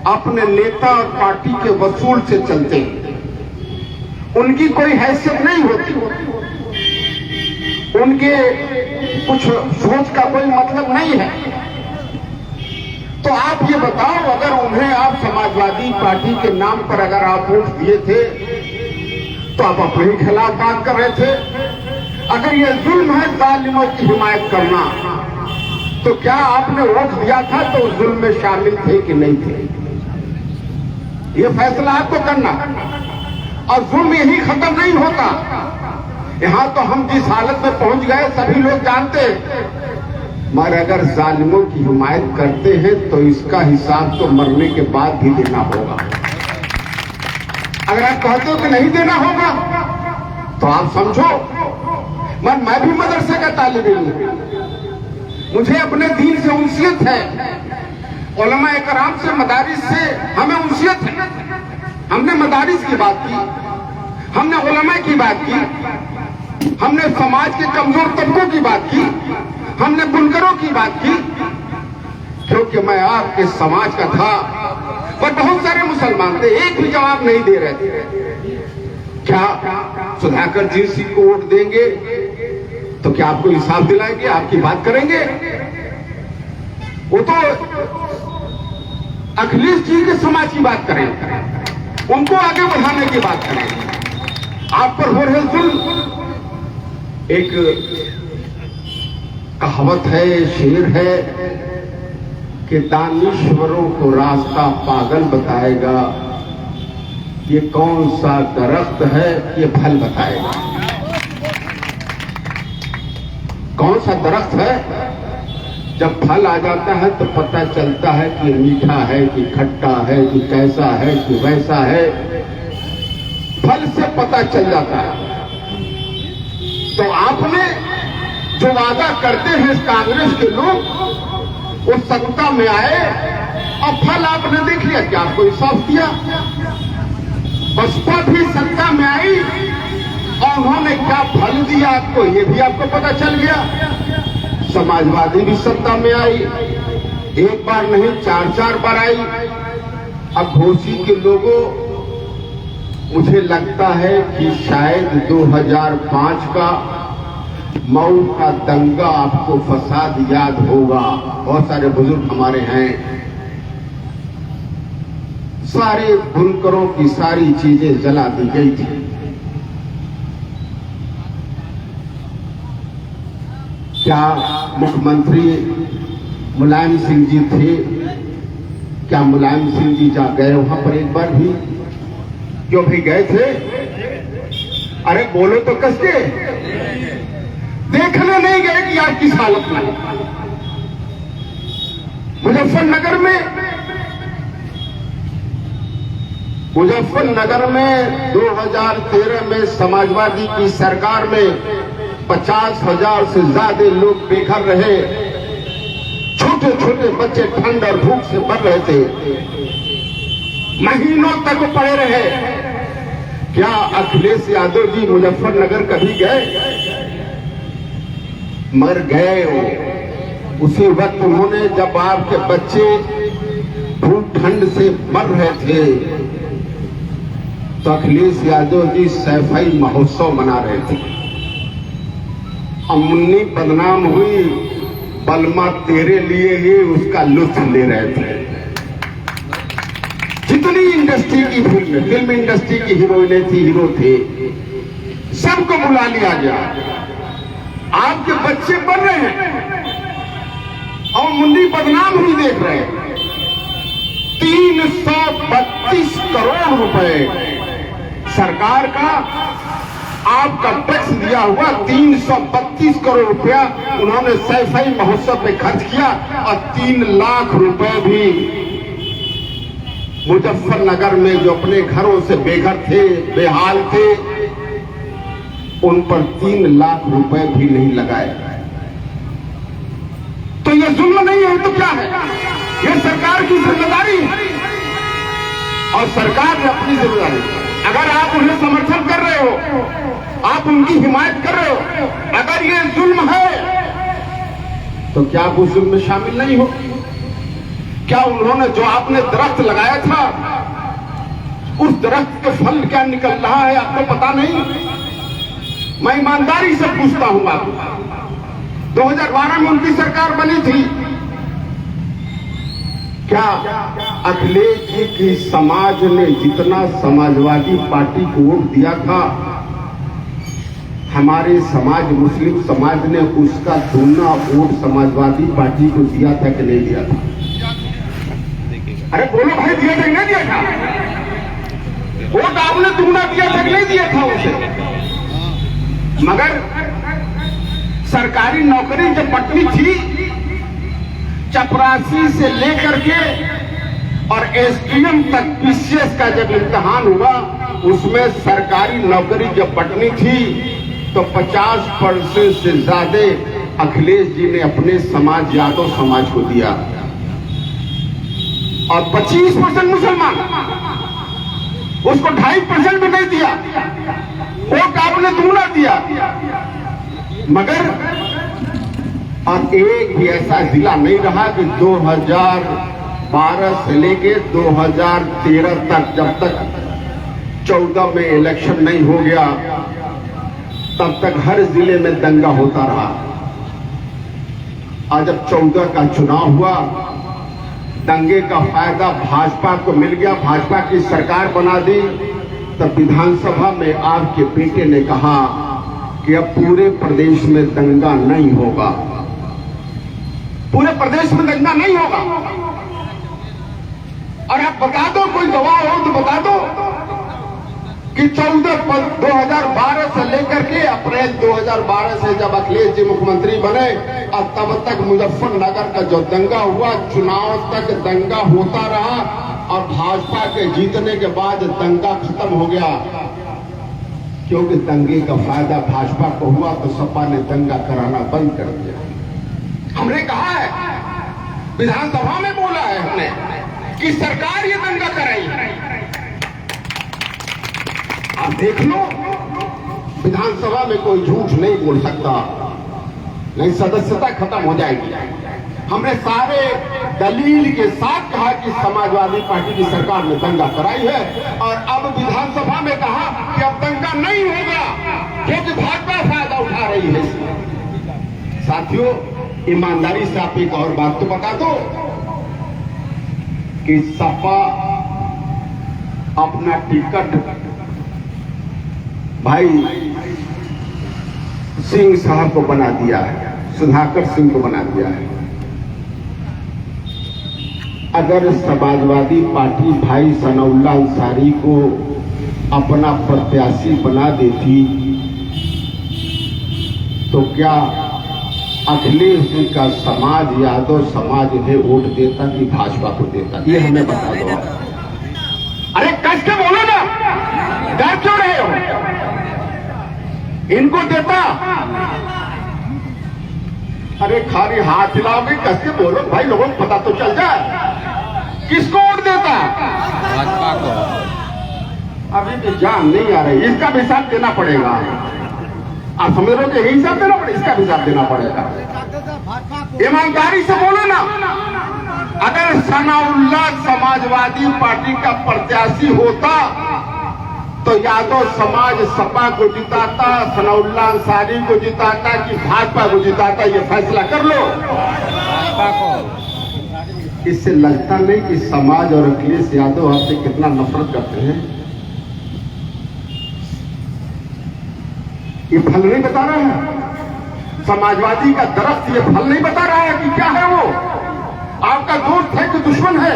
अपने नेता और पार्टी के वसूल से चलते हैं। उनकी कोई हैसियत नहीं होती, उनके कुछ सोच का कोई मतलब नहीं है। तो आप ये बताओ, अगर उन्हें आप समाजवादी पार्टी के नाम पर अगर आप वोट दिए थे तो आप अपने ही खिलाफ बात कर रहे थे। अगर ये जुल्म है जालिमों की हिमायत करना, तो क्या आपने वोट दिया था तो उस जुल्म में शामिल थे कि नहीं थे? ये फैसला आपको करना। और जुल्म यही खत्म नहीं होता। यहां तो हम जिस हालत में पहुंच गए सभी लोग जानते हैं, मगर अगर जालिमों की हिमायत करते हैं तो इसका हिसाब तो मरने के बाद भी देना होगा। अगर आप कहते हो कि नहीं देना होगा तो आप समझो, मैं भी मदरसे का तालिब इल्म हूं, मुझे अपने दीन से उनसियत है, उलमा इकराम से, मदारिस से हमें उनसियत है। हमने मदारिस की बात की, हमने उलमा की बात की, हमने समाज के कमजोर तबकों की बात की, हमने बुनकरों की बात की, क्योंकि मैं आपके समाज का था। पर बहुत सारे मुसलमान थे, एक भी जवाब नहीं दे रहे थे। क्या सुधाकर जी सिंह को वोट देंगे तो क्या आपको इंसाफ दिलाएंगे, आपकी बात करेंगे? वो तो अखिलेश जी के समाज की बात करेंगे, उनको आगे बढ़ाने की बात करेंगे। आप पर हो रहे जुल्म, एक कहावत है, शेर है कि दानिश्वरों को रास्ता पागल बताएगा, ये कौन सा दरख्त है ये फल बताएगा। कौन सा दरख्त है, जब फल आ जाता है तो पता चलता है कि मीठा है कि खट्टा है कि कैसा है कि वैसा है, फल से पता चल जाता है। तो आपने जो वादा करते हैं कांग्रेस के लोग, वो सत्ता में आए और फल आपने देख लिया, क्या आपको इंसाफ दिया? बसपा भी सत्ता में आई और उन्होंने क्या फल दिया आपको, ये भी आपको पता चल गया। समाजवादी भी सत्ता में आई, एक बार नहीं 4-4 बार आई। अब घोसी के लोगों, मुझे लगता है कि शायद 2005 का मऊ का दंगा आपको फसाद याद होगा। बहुत सारे बुजुर्ग हमारे हैं, सारे बुनकरों की सारी चीजें जला दी गई थी। क्या मुख्यमंत्री मुलायम सिंह जी थे? क्या मुलायम सिंह जी जा गए वहां पर एक बार भी? क्यों भी गए थे? अरे बोलो तो कसके, देखने नहीं गए कि आज किस हालत में। मुजफ्फरनगर में मुजफ्फरनगर में 2013 में समाजवादी की सरकार में 50,000 से ज्यादा लोग बेघर रहे। छोटे छोटे बच्चे ठंड और भूख से मर रहे थे, महीनों तक पड़े रहे। क्या अखिलेश यादव जी मुजफ्फरनगर कभी गए? मर गए वो। उसी वक्त उन्होंने, जब आपके बच्चे भूख ठंड से मर रहे थे, तो अखिलेश यादव जी सैफई महोत्सव मना रहे थे। मुन्नी बदनाम हुई, बलमा तेरे लिए ही उसका लुत्फ ले रहे थे। जितनी इंडस्ट्री की फिल्म इंडस्ट्री की हीरोइनें थी, हीरो थे, सबको बुला लिया गया। आपके बच्चे बन रहे हैं और मुन्नी बदनाम हुई देख रहे हैं। 332 करोड़ रुपए सरकार का आपका टैक्स दिया हुआ 332 करोड़ रुपया उन्होंने सैफई महोत्सव पे खर्च किया, और 3 लाख रुपए भी मुजफ्फरनगर में जो अपने घरों से बेघर थे, बेहाल थे, उन पर 3 लाख रुपए भी नहीं लगाए। तो ये जुल्म नहीं है तो क्या है? ये सरकार की जिम्मेदारी है, और सरकार ने अपनी जिम्मेदारी। अगर आप उन्हें समर्थन कर रहे हो, आप उनकी हिमायत कर रहे हो, अगर ये जुल्म है, तो क्या आप उस जुल्म में शामिल नहीं हो? क्या उन्होंने जो आपने दरख्त लगाया था, उस दरख्त के फल क्या निकल रहा है आपको पता नहीं? मैं ईमानदारी से पूछता हूं आपको, 2012 में उनकी सरकार बनी थी, क्या अखिलेश जी की समाज ने जितना समाजवादी पार्टी को वोट दिया था, हमारे समाज, मुस्लिम समाज ने उसका दूना वोट समाजवादी पार्टी को दिया था कि नहीं दिया था? अरे बोलो भाई, दिया था कि नहीं दिया था? वोट आपने दूना दिया था कि नहीं दिया था उसे? मगर सरकारी नौकरी जब बंटनी थी, चपरासी से लेकर के और एसडीएम तक पीसीएस का जब इम्तिहान हुआ, उसमें सरकारी नौकरी जब बंटनी थी, तो 50% से ज्यादा अखिलेश जी ने अपने समाज, यादव समाज को दिया, और 25% मुसलमान, उसको 2.5% भी नहीं दिया। वोट आपने दूना दिया। मगर और एक भी ऐसा जिला नहीं रहा कि 2012 से लेके 2013 तक, जब तक 14 में इलेक्शन नहीं हो गया, तब तक हर जिले में दंगा होता रहा। आज जब 14 का चुनाव हुआ, दंगे का फायदा भाजपा को मिल गया, भाजपा की सरकार बना दी, तब विधानसभा में आपके बेटे ने कहा कि अब पूरे प्रदेश में दंगा नहीं होगा, पूरे प्रदेश में दंगा नहीं होगा। और आप बता दो, कोई गवाह हो तो बता दो कि 2012 से लेकर के अप्रैल 2012 से जब अखिलेश जी मुख्यमंत्री बने, और तब तक मुजफ्फरनगर का जो दंगा हुआ, चुनाव तक दंगा होता रहा, और भाजपा के जीतने के बाद दंगा खत्म हो गया। क्योंकि दंगे का फायदा भाजपा को हुआ, तो सपा ने दंगा कराना बंद कर दिया। हमने कहा है, विधानसभा में बोला है हमने कि सरकार ये दंगा कराई। आप देख लो, विधानसभा में कोई झूठ नहीं बोल सकता, नहीं सदस्यता खत्म हो जाएगी। हमने सारे दलील के साथ कहा कि समाजवादी पार्टी की सरकार ने दंगा कराई है, और अब विधानसभा में कहा कि अब दंगा नहीं होगा क्योंकि भाजपा फायदा उठा रही है। साथियों, ईमानदारी से आप एक और बात तो बता दो कि सपा अपना टिकट भाई सिंह साहब को बना दिया है, सुधाकर सिंह को बना दिया है। अगर समाजवादी पार्टी भाई सनाउल्लाह अंसारी को अपना प्रत्याशी बना देती, तो क्या अखिलेश जी का समाज, यादव समाज उन्हें वोट देता कि भाजपा को देता? ये हमें बता दो। अरे कस के बोलो। डर क्यों रहे हो? इनको देता। अरे खाली हाथ हिलाओगे, कैसे बोलो भाई, लोगों को पता तो चल जाए किसको वोट देता। भाजपा को। अभी तो जान नहीं आ रही, इसका भी हिसाब देना पड़ेगा। आप समझ रहे हो कि यही हिसाब देना पड़ेगा, इसका भी हिसाब देना पड़ेगा। ईमानदारी से बोलो ना, अगर सनाउल्लाह समाजवादी पार्टी का प्रत्याशी होता तो यादव समाज सपा को जिताता, सनाउल्लाह अंसारी को जिताता कि भाजपा को जिताता, ये फैसला कर लो। भाजपा को। इससे लगता नहीं कि समाज और अखिलेश यादव आपसे कितना नफरत करते हैं। ये फल नहीं बता रहा है, समाजवादी का दरख्त ये फल नहीं बता रहा है कि क्या है वो। आपका दोस्त है कि दुश्मन है,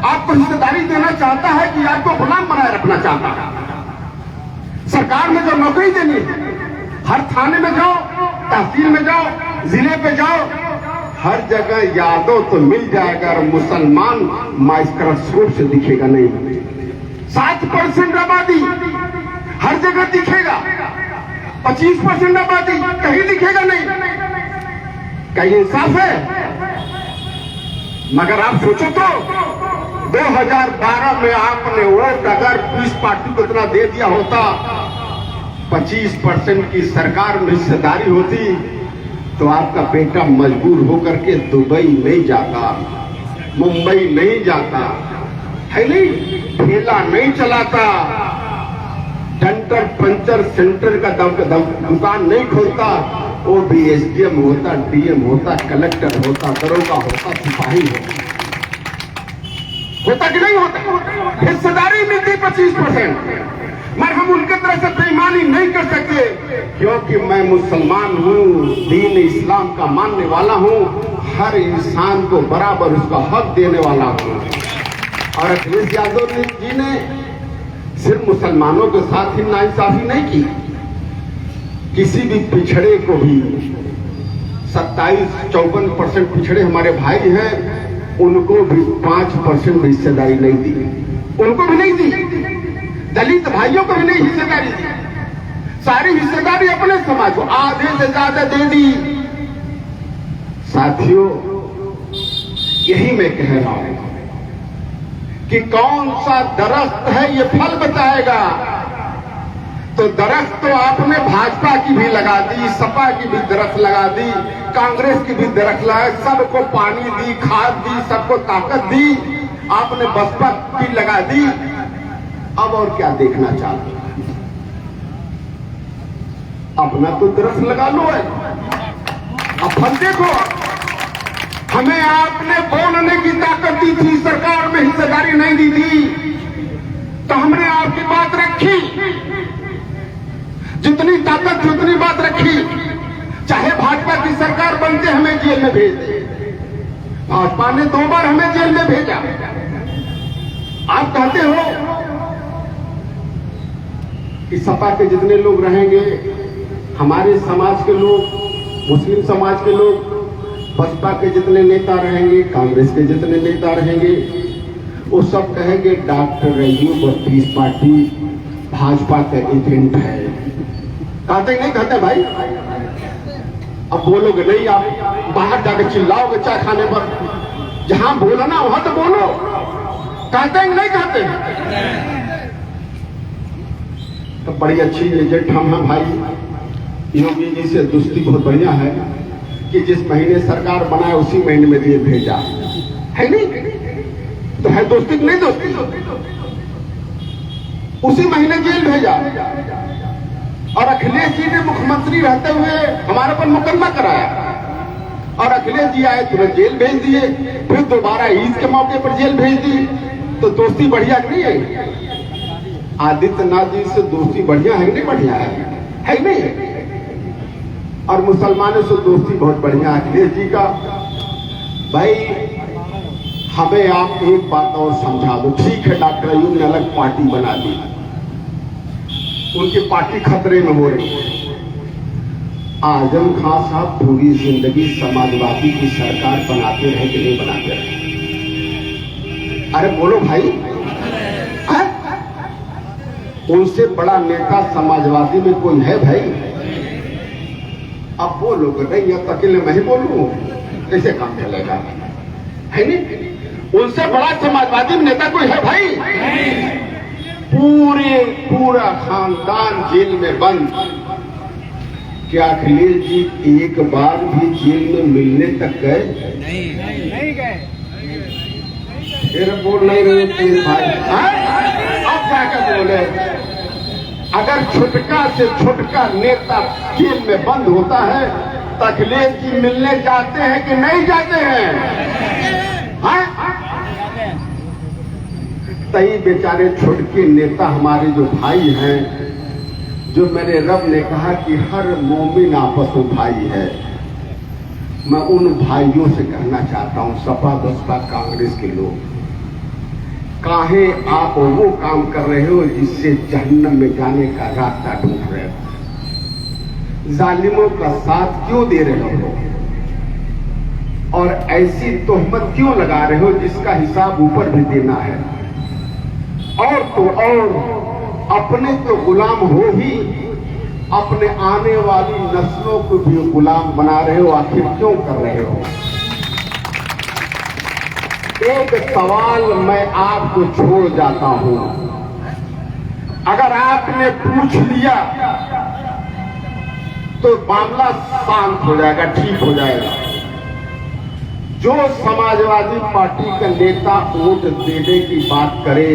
आपको हिस्सेदारी देना चाहता है कि आपको गुलाम बनाए रखना चाहता है। सरकार में जो नौकरी देनी है, हर थाने में जाओ, तहसील में जाओ, जिले पे जाओ, हर जगह यादव तो मिल जाएगा और मुसलमान माइक्रोस्कोप से दिखेगा नहीं। 7% आबादी हर जगह दिखेगा, 25% आबादी कहीं दिखेगा नहीं। क्या ये इंसाफ है? मगर आप सोचो तो 2012 में आपने वोट अगर 20 पार्टी को इतना दे दिया होता, 25% की सरकार में हिस्सेदारी होती, तो आपका बेटा मजबूर होकर के दुबई नहीं जाता, मुंबई नहीं जाता, है नहीं, ठेला नहीं चलाता, डेंटल पंचर सेंटर का दुकान नहीं खोलता, वो भी एसडीएम होता, डीएम होता, कलेक्टर होता, दरोगा होता, सिपाही होता कि नहीं होता। हिस्सेदारी मिलती 25%। मगर हम उनके तरह से बेईमानी नहीं कर सकते, क्योंकि मैं मुसलमान हूँ, दीन इस्लाम का मानने वाला हूँ, हर इंसान को बराबर उसका हक देने वाला हूँ। और अखिलेश यादव जी ने सिर्फ मुसलमानों के साथ ही नाइंसाफी नहीं की, किसी भी पिछड़े को भी 57-54% पिछड़े हमारे भाई हैं, उनको भी 5% हिस्सेदारी नहीं दी, उनको भी नहीं दी। दलित भाइयों को भी नहीं हिस्सेदारी दी, सारी हिस्सेदारी अपने समाज को आधे से ज्यादा दे दी। साथियों, यही मैं कह रहा हूं कि कौन सा दरख्त है ये फल बताएगा। तो दरख्त तो आपने भाजपा की भी लगा दी, सपा की भी दरख्त लगा दी, कांग्रेस की भी दरख्त लगा, सबको पानी दी, खाद दी, सबको ताकत दी, आपने बसपा की लगा दी। अब और क्या देखना चाहते हैं? अपना तो दरख्त लगा लो है, अब फल देखो। हमें आपने बोलने की ताकत दी थी, सरकार में हिस्सेदारी नहीं दी थी, तो हमने आपकी बात रखी, जितनी ताकत जितनी बात रखी। चाहे भाजपा की सरकार बनते हमें जेल में भेज दे, भाजपा ने 2 बार हमें जेल में भेजा। आप कहते हो कि सपा के जितने लोग रहेंगे, हमारे समाज के लोग, मुस्लिम समाज के लोग, बसपा के जितने नेता रहेंगे, कांग्रेस के जितने नेता रहेंगे, वो सब कहेंगे डॉक्टर अयूब और पीस पार्टी भाजपा का एजेंट है। कहते नहीं कहते भाई? अब बोलोगे नहीं, आप बाहर जाकर चिल्लाओगे चाय खाने पर, जहां बोलना वहां तो बोलो। कहते नहीं कहते? तो बड़ी अच्छी एजेंट हम हैं भाई। योगी जी से दोस्ती बहुत बढ़िया है कि जिस महीने सरकार बनाए उसी महीने में जेल भेजा, है नहीं? तो है दोस्ती नहीं दोस्ती? उसी महीने जेल भेजा। और अखिलेश जी ने मुख्यमंत्री रहते हुए हमारे पर मुकदमा कराया, और अखिलेश जी आए तुरंत जेल भेज दिए, फिर दोबारा ईद के मौके पर जेल भेज दी। तो दोस्ती बढ़िया नहीं है? आदित्यनाथ जी से दोस्ती बढ़िया है नहीं? बढ़िया है नहीं? और मुसलमानों से दोस्ती बहुत बढ़िया है अखिलेश जी का। भाई हमें आप एक बात और समझा दो। ठीक है, डॉक्टर अयूब ने अलग पार्टी बना दी, उनकी पार्टी खतरे में हो रही है। आजम खान साहब पूरी जिंदगी समाजवादी की सरकार बनाते रहे कि नहीं बनाते रहे? अरे बोलो भाई, उनसे बड़ा नेता समाजवादी में कोई है भाई? अब वो लोग नहीं, अब अकेले मैं ही बोलूं कैसे काम चलेगा, है नहीं? उनसे बड़ा समाजवादी में नेता कोई है भाई? पूरा खानदान जेल में बंद। क्या अखिलेश जी एक बार भी जेल में मिलने तक गए? नहीं गए। फिर बोल नहीं रहे थे भाई, अब जाकर बोले। अगर छोटका से छोटका नेता जेल में बंद होता है तो अखिलेश जी मिलने जाते हैं कि नहीं जाते हैं? तई बेचारे छोटके नेता हमारे जो भाई हैं, जो मेरे रब ने कहा कि हर मोमिन आपस में भाई है, मैं उन भाइयों से कहना चाहता हूं, सपा बसपा कांग्रेस के लोग, काहे आप वो काम कर रहे हो जिससे जहन्नम में जाने का रास्ता ढूंढ रहे हो? जालिमों का साथ क्यों दे रहे हो और ऐसी तोहमत क्यों लगा रहे हो जिसका हिसाब ऊपर भी देना है? और तो और अपने तो गुलाम हो ही, अपने आने वाली नस्लों को भी गुलाम बना रहे हो। आखिर क्यों कर रहे हो? एक सवाल मैं आपको छोड़ जाता हूं, अगर आपने पूछ लिया तो मामला शांत हो जाएगा, ठीक हो जाएगा। जो समाजवादी पार्टी का नेता वोट देने की बात करे,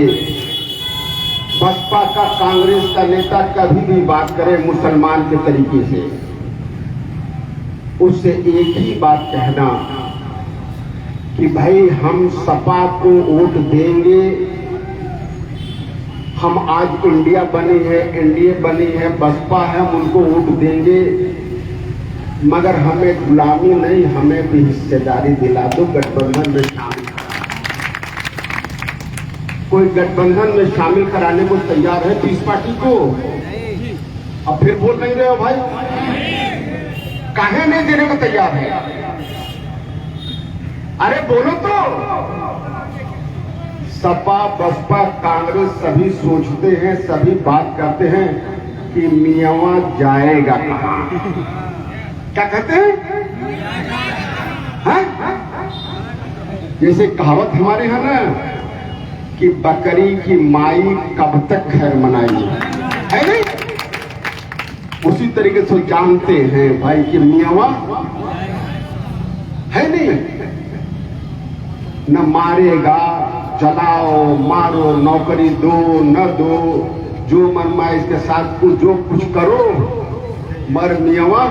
बसपा का कांग्रेस का नेता कभी भी बात करे मुसलमान के तरीके से, उससे एक ही बात कहना कि भाई हम सपा को वोट देंगे, हम आज इंडिया बनी है, एनडीए बनी है, बसपा है, हम उनको वोट देंगे, मगर हमें गुलामी नहीं, हमें भी हिस्सेदारी दिला दो, गठबंधन में शामिल। कोई गठबंधन में शामिल कराने को तैयार है 30 पार्टी को? अब फिर बोल नहीं रहे हो भाई, काहे नहीं देने को तैयार है? अरे बोलो तो। सपा बसपा कांग्रेस सभी सोचते हैं, सभी बात करते हैं कि मियावा जाएगा कहां? क्या कहते हैं? जैसे कहावत हमारे यहां ना कि बकरी की माई कब तक खैर मनाई, है नहीं? उसी तरीके से जानते हैं भाई कि मियावा है नहीं, न मारेगा, जलाओ मारो, नौकरी दो न दो, जो मनमाए इसके साथ जो कुछ करो, मर मियावा।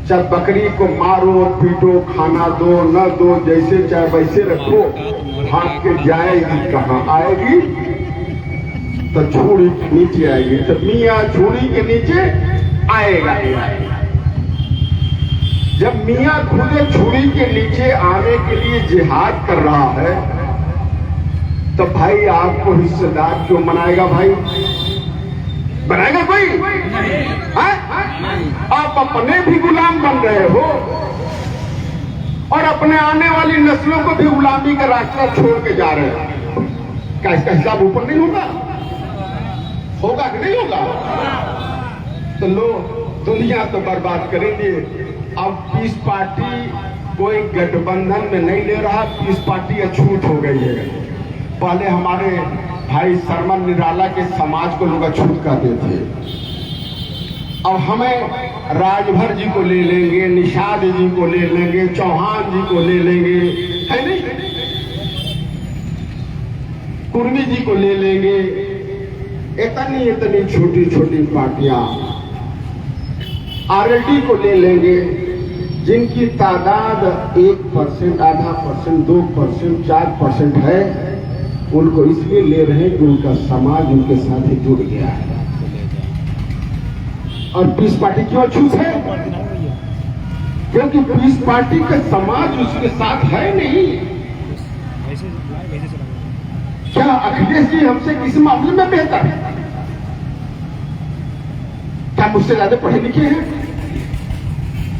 चाहे बकरी को मारो पीटो, खाना दो न दो, जैसे चाहे वैसे रखो, भाग के जाएगी कहां? आएगी तो झूड़ी के नीचे आएगी, तो मियां झूड़ी के नीचे आएगा। जब मियां खुद झूड़ी के नीचे आने के लिए जिहाद कर रहा है तो भाई आपको हिस्सेदार क्यों बनाएगा? भाई बनाएगा कोई? आप अपने भी गुलाम बन रहे हो और अपने आने वाली नस्लों को भी गुलामी का रास्ता छोड़ के जा रहे हो। क्या इसका हिसाब ऊपर नहीं होगा? होगा कि नहीं होगा? तो लो, दुनिया तो बर्बाद करेंगे। अब 30 पार्टी कोई गठबंधन में नहीं ले रहा, 30 पार्टी अछूत हो गई है। पहले हमारे भाई सरमन निराला के समाज को लोग अछूत कहते थे, अब हमें राजभर जी को ले लेंगे, निषाद जी को ले लेंगे, चौहान जी को ले लेंगे, है नहीं? कुर्मी जी को ले लेंगे। इतनी छोटी छोटी पार्टियां, आरएलडी को ले लेंगे, जिनकी तादाद 1%, आधा % 2%, 4% है, उनको इसलिए ले रहे हैं कि उनका समाज उनके साथ ही जुड़ गया है। और 30 पार्टी क्यों अछूत है? क्योंकि 30 पार्टी का समाज उसके साथ है नहीं। क्या अखिलेश जी हमसे किस मामले में बेहतर है? क्या मुझसे ज्यादा पढ़े लिखे हैं?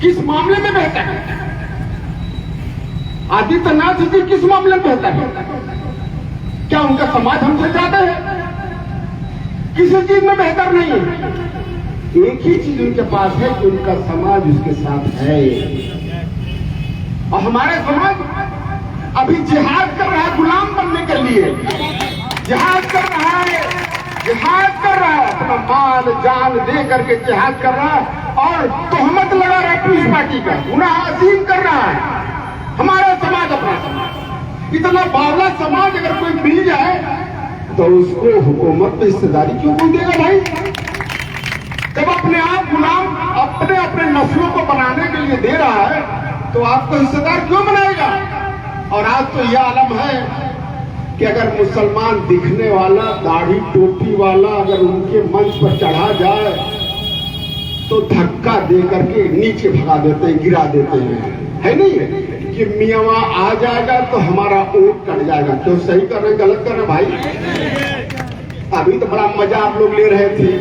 किस मामले में बेहतर है? आदित्यनाथ जी किस मामले में बेहतर है? क्या उनका समाज हमसे ज्यादा है? किसी चीज में बेहतर नहीं है। एक ही चीज उनके पास है कि उनका समाज उसके साथ है। और हमारा समाज अभी जिहाद कर रहा है गुलाम बनने के लिए, जिहाद कर रहा है, जिहाद कर रहा है, अपना माल जान दे करके जिहाद कर रहा है और तोहमत लगा रहा है पीस पार्टी का, गुनाह अजीम कर रहा है। हमारा समाज, अपना समाज, इतना बावला समाज अगर कोई मिल जाए तो उसको हुकूमत में हिस्सेदारी क्यों बोल देगा भाई? जब अपने आप गुलाम अपने अपने नस्लों को बनाने के लिए दे रहा है तो आपको हिस्सेदार क्यों बनाएगा? और आज तो यह आलम है कि अगर मुसलमान दिखने वाला, दाढ़ी टोपी वाला अगर उनके मंच पर चढ़ा जाए तो धक्का दे करके नीचे भगा देते हैं, गिरा देते हैं, है नहीं? कि मियाँ आ जाएगा तो हमारा वोट कट जाएगा। क्यों? सही कर रहे, गलत कर रहे भाई? अभी तो बड़ा मजा आप लोग ले रहे थे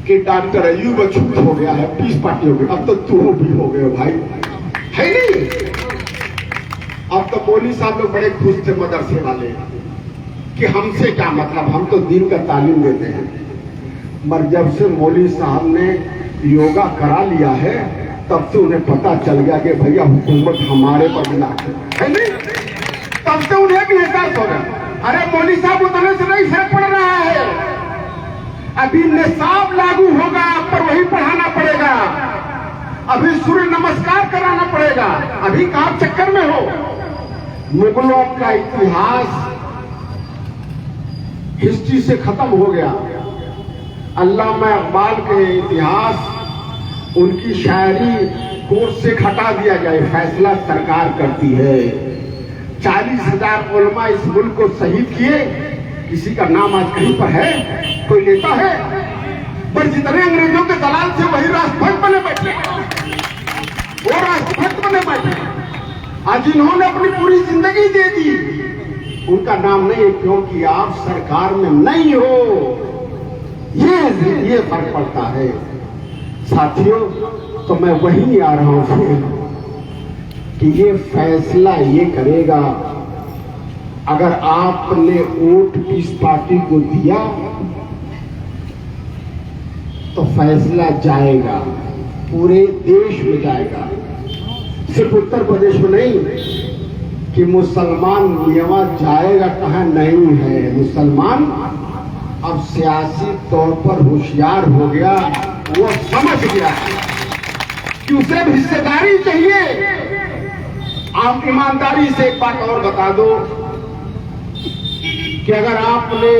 कि डॉक्टर अयूब छूट हो गया है, पीस पार्टी हो गई, अब तो तू भी हो गए भाई, है नहीं? अब तो मौलवी साहब लोग बड़े खुश थे मदरसे वाले कि हमसे क्या मतलब, हम तो दीन का तालीम देते हैं। मगर जब से मौलवी साहब ने योगा करा लिया है तब से उन्हें पता चल गया कि भैया हुकूमत हमारे पर बिना है नहीं। तब से उन्हें भी एहसास हो गया, अरे मौलवी साहब उतने से नहीं फर्क पड़ रहा है, अभी निसाब लागू होगा, पर वही पढ़ाना पड़ेगा, अभी सूर्य नमस्कार कराना पड़ेगा, अभी कहाँ चक्कर में हो? मुगलों का इतिहास हिस्ट्री से खत्म हो गया। अल्लामा इकबाल के इतिहास, उनकी शायरी कोर्ट से हटा दिया जाए, फैसला सरकार करती है। 40,000 उलमा इस मुल्क को शहीद किए, किसी का नाम आज कहीं पर है? कोई लेता है? पर जितने अंग्रेजों के दलाल थे वही राष्ट्रभक्त बने बैठे, वो राष्ट्रभक्त बने बैठे। आज इन्होंने अपनी पूरी जिंदगी दे दी, उनका नाम नहीं है क्योंकि आप सरकार में नहीं हो। ये फर्क पड़ता है साथियों। तो मैं वहीं आ रहा हूं फिर कि ये फैसला ये करेगा, अगर आपने वोट किस पार्टी को दिया तो फैसला जाएगा, पूरे देश में जाएगा, सिर्फ उत्तर प्रदेश में नहीं कि मुसलमान मियाँ जाएगा कहाँ, नहीं है। मुसलमान अब सियासी तौर पर होशियार हो गया, वो समझ गया कि उसे भी हिस्सेदारी चाहिए। आप ईमानदारी से एक बात और बता दो कि अगर आपने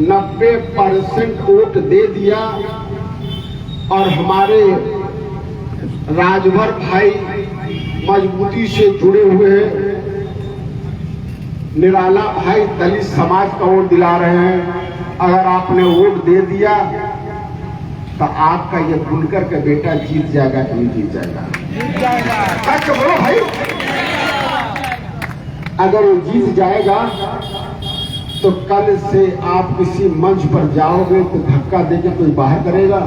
90% वोट दे दिया और हमारे राजभर भाई मजबूती से जुड़े हुए हैं, निराला भाई दलित समाज का वोट दिला रहे हैं, अगर आपने वोट दे दिया तो आपका ये बुनकर का बेटा जीत जाएगा कि नहीं जीत जाएगा? सच बोलो भाई। अगर वो जीत जाएगा तो कल से आप किसी मंच पर जाओगे तो धक्का देके कोई बाहर करेगा?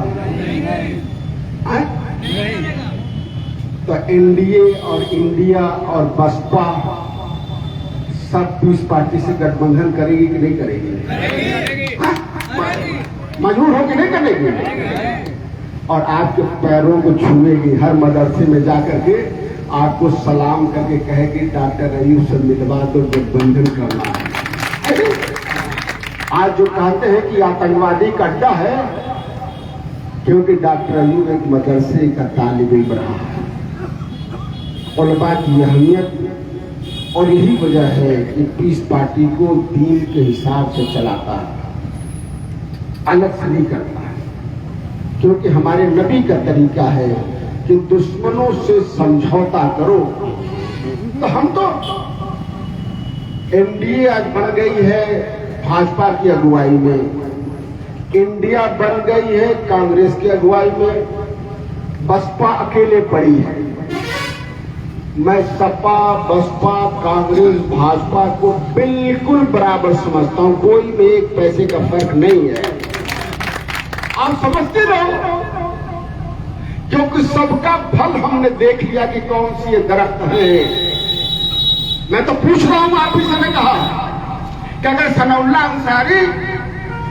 तो एनडीए और इंडिया और बसपा सब पीस पार्टी से गठबंधन करेगी कि नहीं करेगी? मजबूर हो कि नहीं करेगी? और आपके पैरों को छुएगी, हर मदरसे में जाकर के आपको सलाम करके कहेगी डॉक्टर अयूब से मिलवा दो, गठबंधन करना है। आज जो कहते हैं कि आतंकवादी का अड्डा है, क्योंकि डॉक्टर अयूब एक मदरसे का तालिब रहा है। उलमा की अहमियत और यही वजह है कि पीस पार्टी को दीन के हिसाब से चलाता है, अलग से नहीं करता है, क्योंकि हमारे नबी का तरीका है कि दुश्मनों से समझौता करो। तो हम तो एनडीए आज बन गई है भाजपा की अगुवाई में, इंडिया बन गई है कांग्रेस की अगुवाई में, बसपा अकेले पड़ी है। मैं सपा, बसपा, कांग्रेस, भाजपा को बिल्कुल बराबर समझता हूं, कोई में एक पैसे का फर्क नहीं है। आप समझते रहो, क्योंकि सबका फल हमने देख लिया कि कौन सी ये दरख्त है। मैं तो पूछ रहा हूं, आप ही से ने कहा कि अगर सनाउल्लाह अंसारी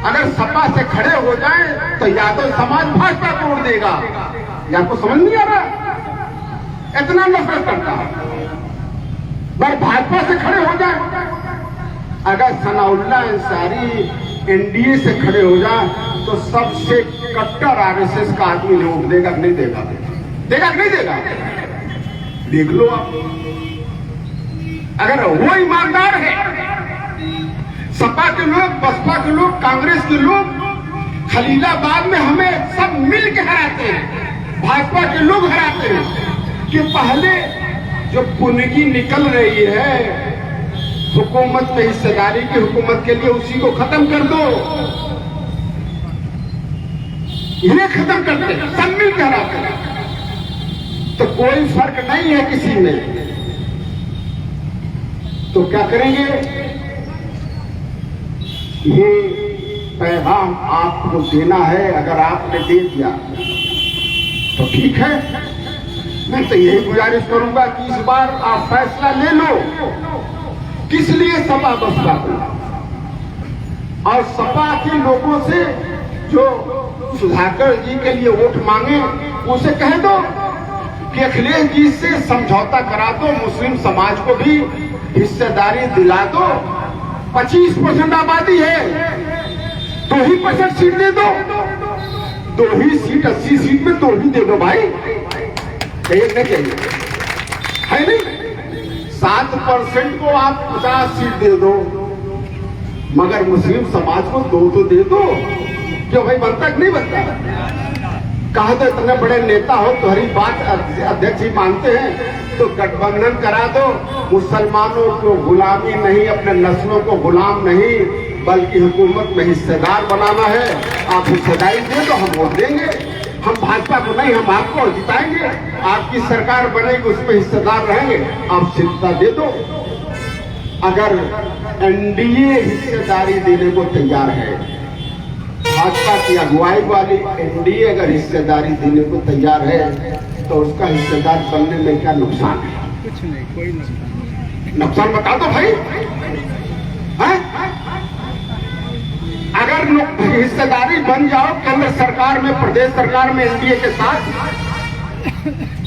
अगर सपा से खड़े हो जाए तो यादव समाज भाजपा को वोट देगा। ये आपको समझ नहीं आ रहा? इतना नफरत करता है। पर भाजपा से खड़े हो जाए, अगर सनाउल्लाह अंसारी एनडीए से खड़े हो जाए तो सबसे कट्टर आरएसएस का आदमी वोट देगा कि नहीं देगा? देगा कि नहीं देगा? देख लो आप। अगर वो ईमानदार है, सपा के लोग, बसपा के लोग, कांग्रेस के लोग खलीलाबाद में हमें सब मिल के हराते हैं, भाजपा के लोग हराते हैं कि पहले जो पुनगी निकल रही है हुकूमत में हिस्सेदारी की हुकूमत के लिए, उसी को खत्म कर दो। ये खत्म करते हैं, सब मिल के हराते हैं, तो कोई फर्क नहीं है किसी में। तो क्या करेंगे? ये पैगाम आपको देना है। अगर आपने दे दिया तो ठीक है। मैं तो यही गुजारिश करूंगा कि इस बार आप फैसला ले लो। किस लिए? सपा बसपा को, और सपा के लोगों से जो सुधाकर जी के लिए वोट मांगे उसे कह दो कि अखिलेश जी से समझौता करा दो, मुस्लिम समाज को भी हिस्सेदारी दिला दो। 25% आबादी है, 2% सीट दे दो, 2 सीट 80 सीट में 2 दे दो भाई। एक नहीं चाहिए है नहीं? 7% को आप 50 सीट दे दो, मगर मुस्लिम समाज को 2 तो दे दो। क्यों भाई? बनता कि नहीं बनता? कहा तो इतने बड़े नेता हो, तुम्हारी बात अध्यक्ष जी मानते हैं तो गठबंधन करा दो। मुसलमानों को गुलामी नहीं, अपने नस्लों को गुलाम नहीं, बल्कि हुकूमत में हिस्सेदार बनाना है। आप हिस्सेदारी दे दो, हम वोट देंगे। हम भाजपा को नहीं, हम आपको जिताएंगे। आपकी सरकार बनेगी, उसमें हिस्सेदार रहेंगे। आप सिद्धा दे दो। अगर एनडीए हिस्सेदारी देने को तैयार है, भाजपा की अगुवाई वाली एनडीए अगर हिस्सेदारी देने को तैयार है, तो उसका हिस्सेदार बनने में क्या नुकसान है? कुछ नहीं, कोई नुकसान बता दो भाई। है? अगर हिस्सेदारी बन जाओ केंद्र सरकार में, प्रदेश सरकार में एनडीए के साथ,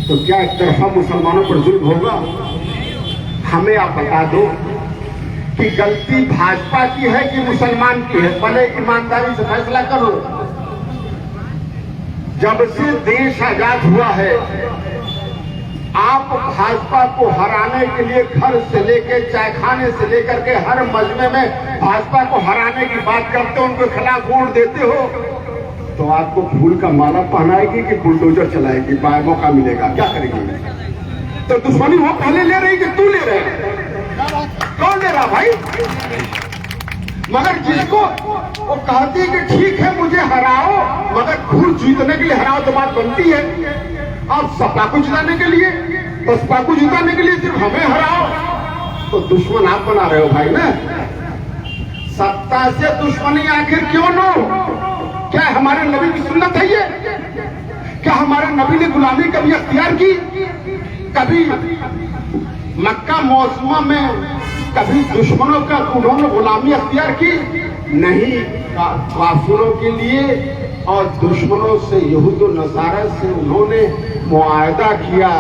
तो क्या एक तरफा मुसलमानों पर जुल्म होगा? हमें आप बता दो कि गलती भाजपा की है कि मुसलमान की है? पहले ईमानदारी से फैसला करो। जब से देश आजाद हुआ है, आप भाजपा को हराने के लिए घर से लेकर चायखाने से लेकर के हर मजमे में भाजपा को हराने की बात करते हो, उनके खिलाफ वोट देते हो, तो आपको फूल का माला पहनाएगी कि बुलडोजर चलाएगी? बाय मौका मिलेगा, क्या करेगी? तो दुश्मनी वो पहले ले रही कि तू ले रहे? कौन ले रहा भाई? मगर जिसको वो कहती है कि ठीक है मुझे हराओ, मगर फूल जीतने के लिए हराओ, तो बात बनती है। आप सपा को जिताने के लिए, बसपा को जिताने के लिए सिर्फ हमें हराओ, तो दुश्मन आप बना रहे हो भाई ना। सत्ता से दुश्मनी आखिर क्यों नो? क्या हमारे नबी की सुन्नत है ये? क्या हमारे नबी ने गुलामी कभी अख्तियार की? कभी मक्का मौसमा में कभी दुश्मनों का उन्होंने गुलामी अख्तियार की? नहीं। काफिरों के लिए और दुश्मनों से, यहूद और नसारा से उन्होंने मुआहदा किया,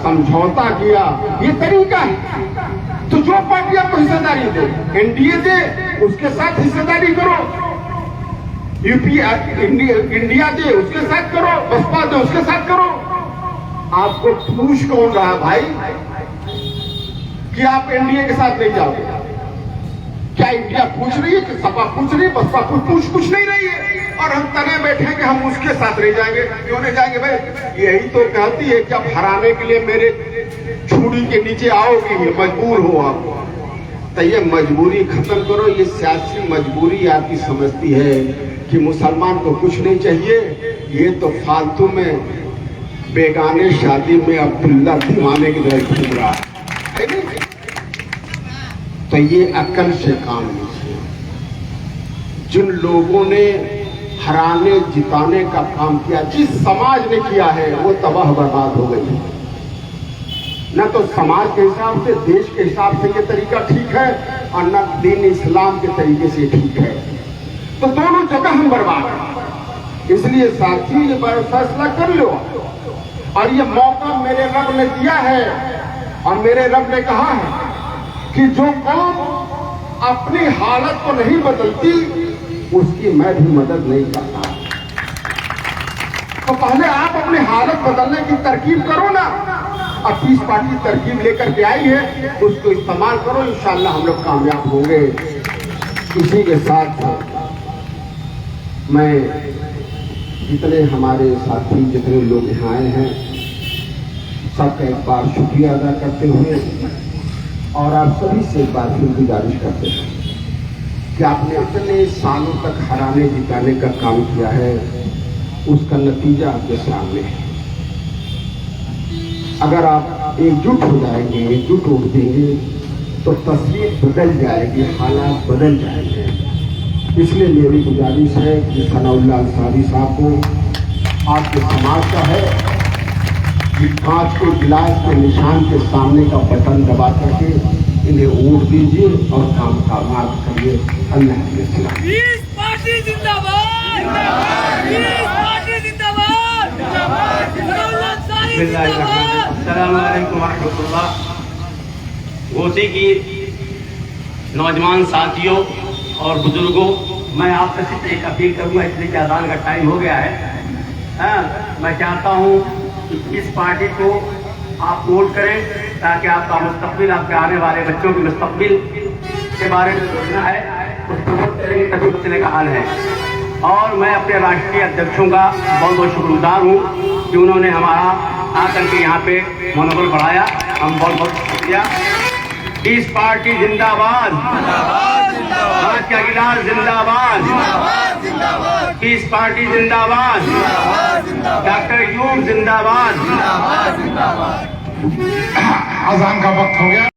समझौता किया। ये तरीका है। तो जो पार्टी आपको हिस्सेदारी दे, एनडीए दे, उसके साथ हिस्सेदारी करो। यूपी इंडिया दे, उसके साथ करो। बसपा दे, उसके साथ करो। आपको पूछ कौन रहा भाई कि आप एनडीए के साथ नहीं जाओगे? क्या इंडिया पूछ रही है कि सपा पूछ रही है? बसपा कुछ नहीं रही है। और हम तने बैठे हैं कि हम उसके साथ नहीं जाएंगे। क्यों नहीं जाएंगे भाई? यही तो कहती है कि अब हराने के लिए मेरे छुरी के नीचे आओगी, मजबूर हो आप। तो ये मजबूरी खत्म करो। ये सियासी मजबूरी आपकी समझती है कि मुसलमान को कुछ नहीं चाहिए। ये तो फालतू में बेगाने शादी में अब्दुल्ला दीवाने की तरह घूम रहा है नहीं? तो ये अकल से काम लीजिए। जिन लोगों ने हराने जिताने का काम किया, जिस समाज ने किया है, वो तबाह बर्बाद हो गई। न तो समाज के हिसाब से, देश के हिसाब से ये तरीका ठीक है, और न दीन इस्लाम के तरीके से ठीक है। तो दोनों जगह हम बर्बाद हैं। इसलिए साथी ये फैसला कर लो, और ये मौका मेरे रब ने दिया है, और मेरे रब ने कहा है कि जो कौम अपनी हालत को नहीं बदलती उसकी मैं भी मदद नहीं करता। तो पहले आप अपनी हालत बदलने की तरकीब करो ना, और पीस पार्टी तरकीब लेकर के आई है, उसको इस्तेमाल करो, इंशाअल्लाह हम लोग कामयाब होंगे। इसी के साथ मैं जितने हमारे साथी, जितने लोग यहाँ आए हैं, सबका एक बार शुक्रिया अदा करते हुए, और आप सभी से एक बार फिर गुजारिश करते हैं कि आपने इतने सालों तक हराने जिताने का काम किया है, उसका नतीजा आपके सामने है। अगर आप एकजुट हो जाएंगे, एकजुट वोट देंगे, तो तस्वीर बदल जाएगी, हालात बदल जाएंगे। इसलिए मेरी गुजारिश है कि सनाउल्लाह अंसारी साहब को आपके समाज का है कि कांच के गिलास के निशान के सामने का बटन दबा करके इन्हें वोट दीजिए और काम कामयाब करिए। अल्लाह के सलाम। पीस पार्टी जिंदाबाद, पीस पार्टी जिंदाबाद, सनाउल्लाह अंसारी जिंदाबाद। अस्सलाम वालेकुम रहमतुल्लाह। घोसी की नौजवान साथियों और बुजुर्गों, मैं आपसे सिर्फ एक अपील करूंगा, इसलिए कि अज़ान का टाइम हो गया है। मैं चाहता हूं कि इस पार्टी को आप वोट करें, ताकि आपका मुस्तकबिल, आपके आने वाले बच्चों के मुस्तकबिल के बारे में सोचना है, उसको वोट करेंगे तभी बचने का हाल है। और मैं अपने राष्ट्रीय अध्यक्षों का बहुत बहुत शुक्रगुजार हूँ कि उन्होंने हमारा आकर के यहाँ पे मनोबल बढ़ाया। हम बहुत बहुत शुक्रिया। पीस पार्टी जिंदाबाद, कांच का गिलास जिंदाबाद, पीस पार्टी जिंदाबाद, डॉक्टर यूब जिंदाबाद। अजान का वक्त हो गया।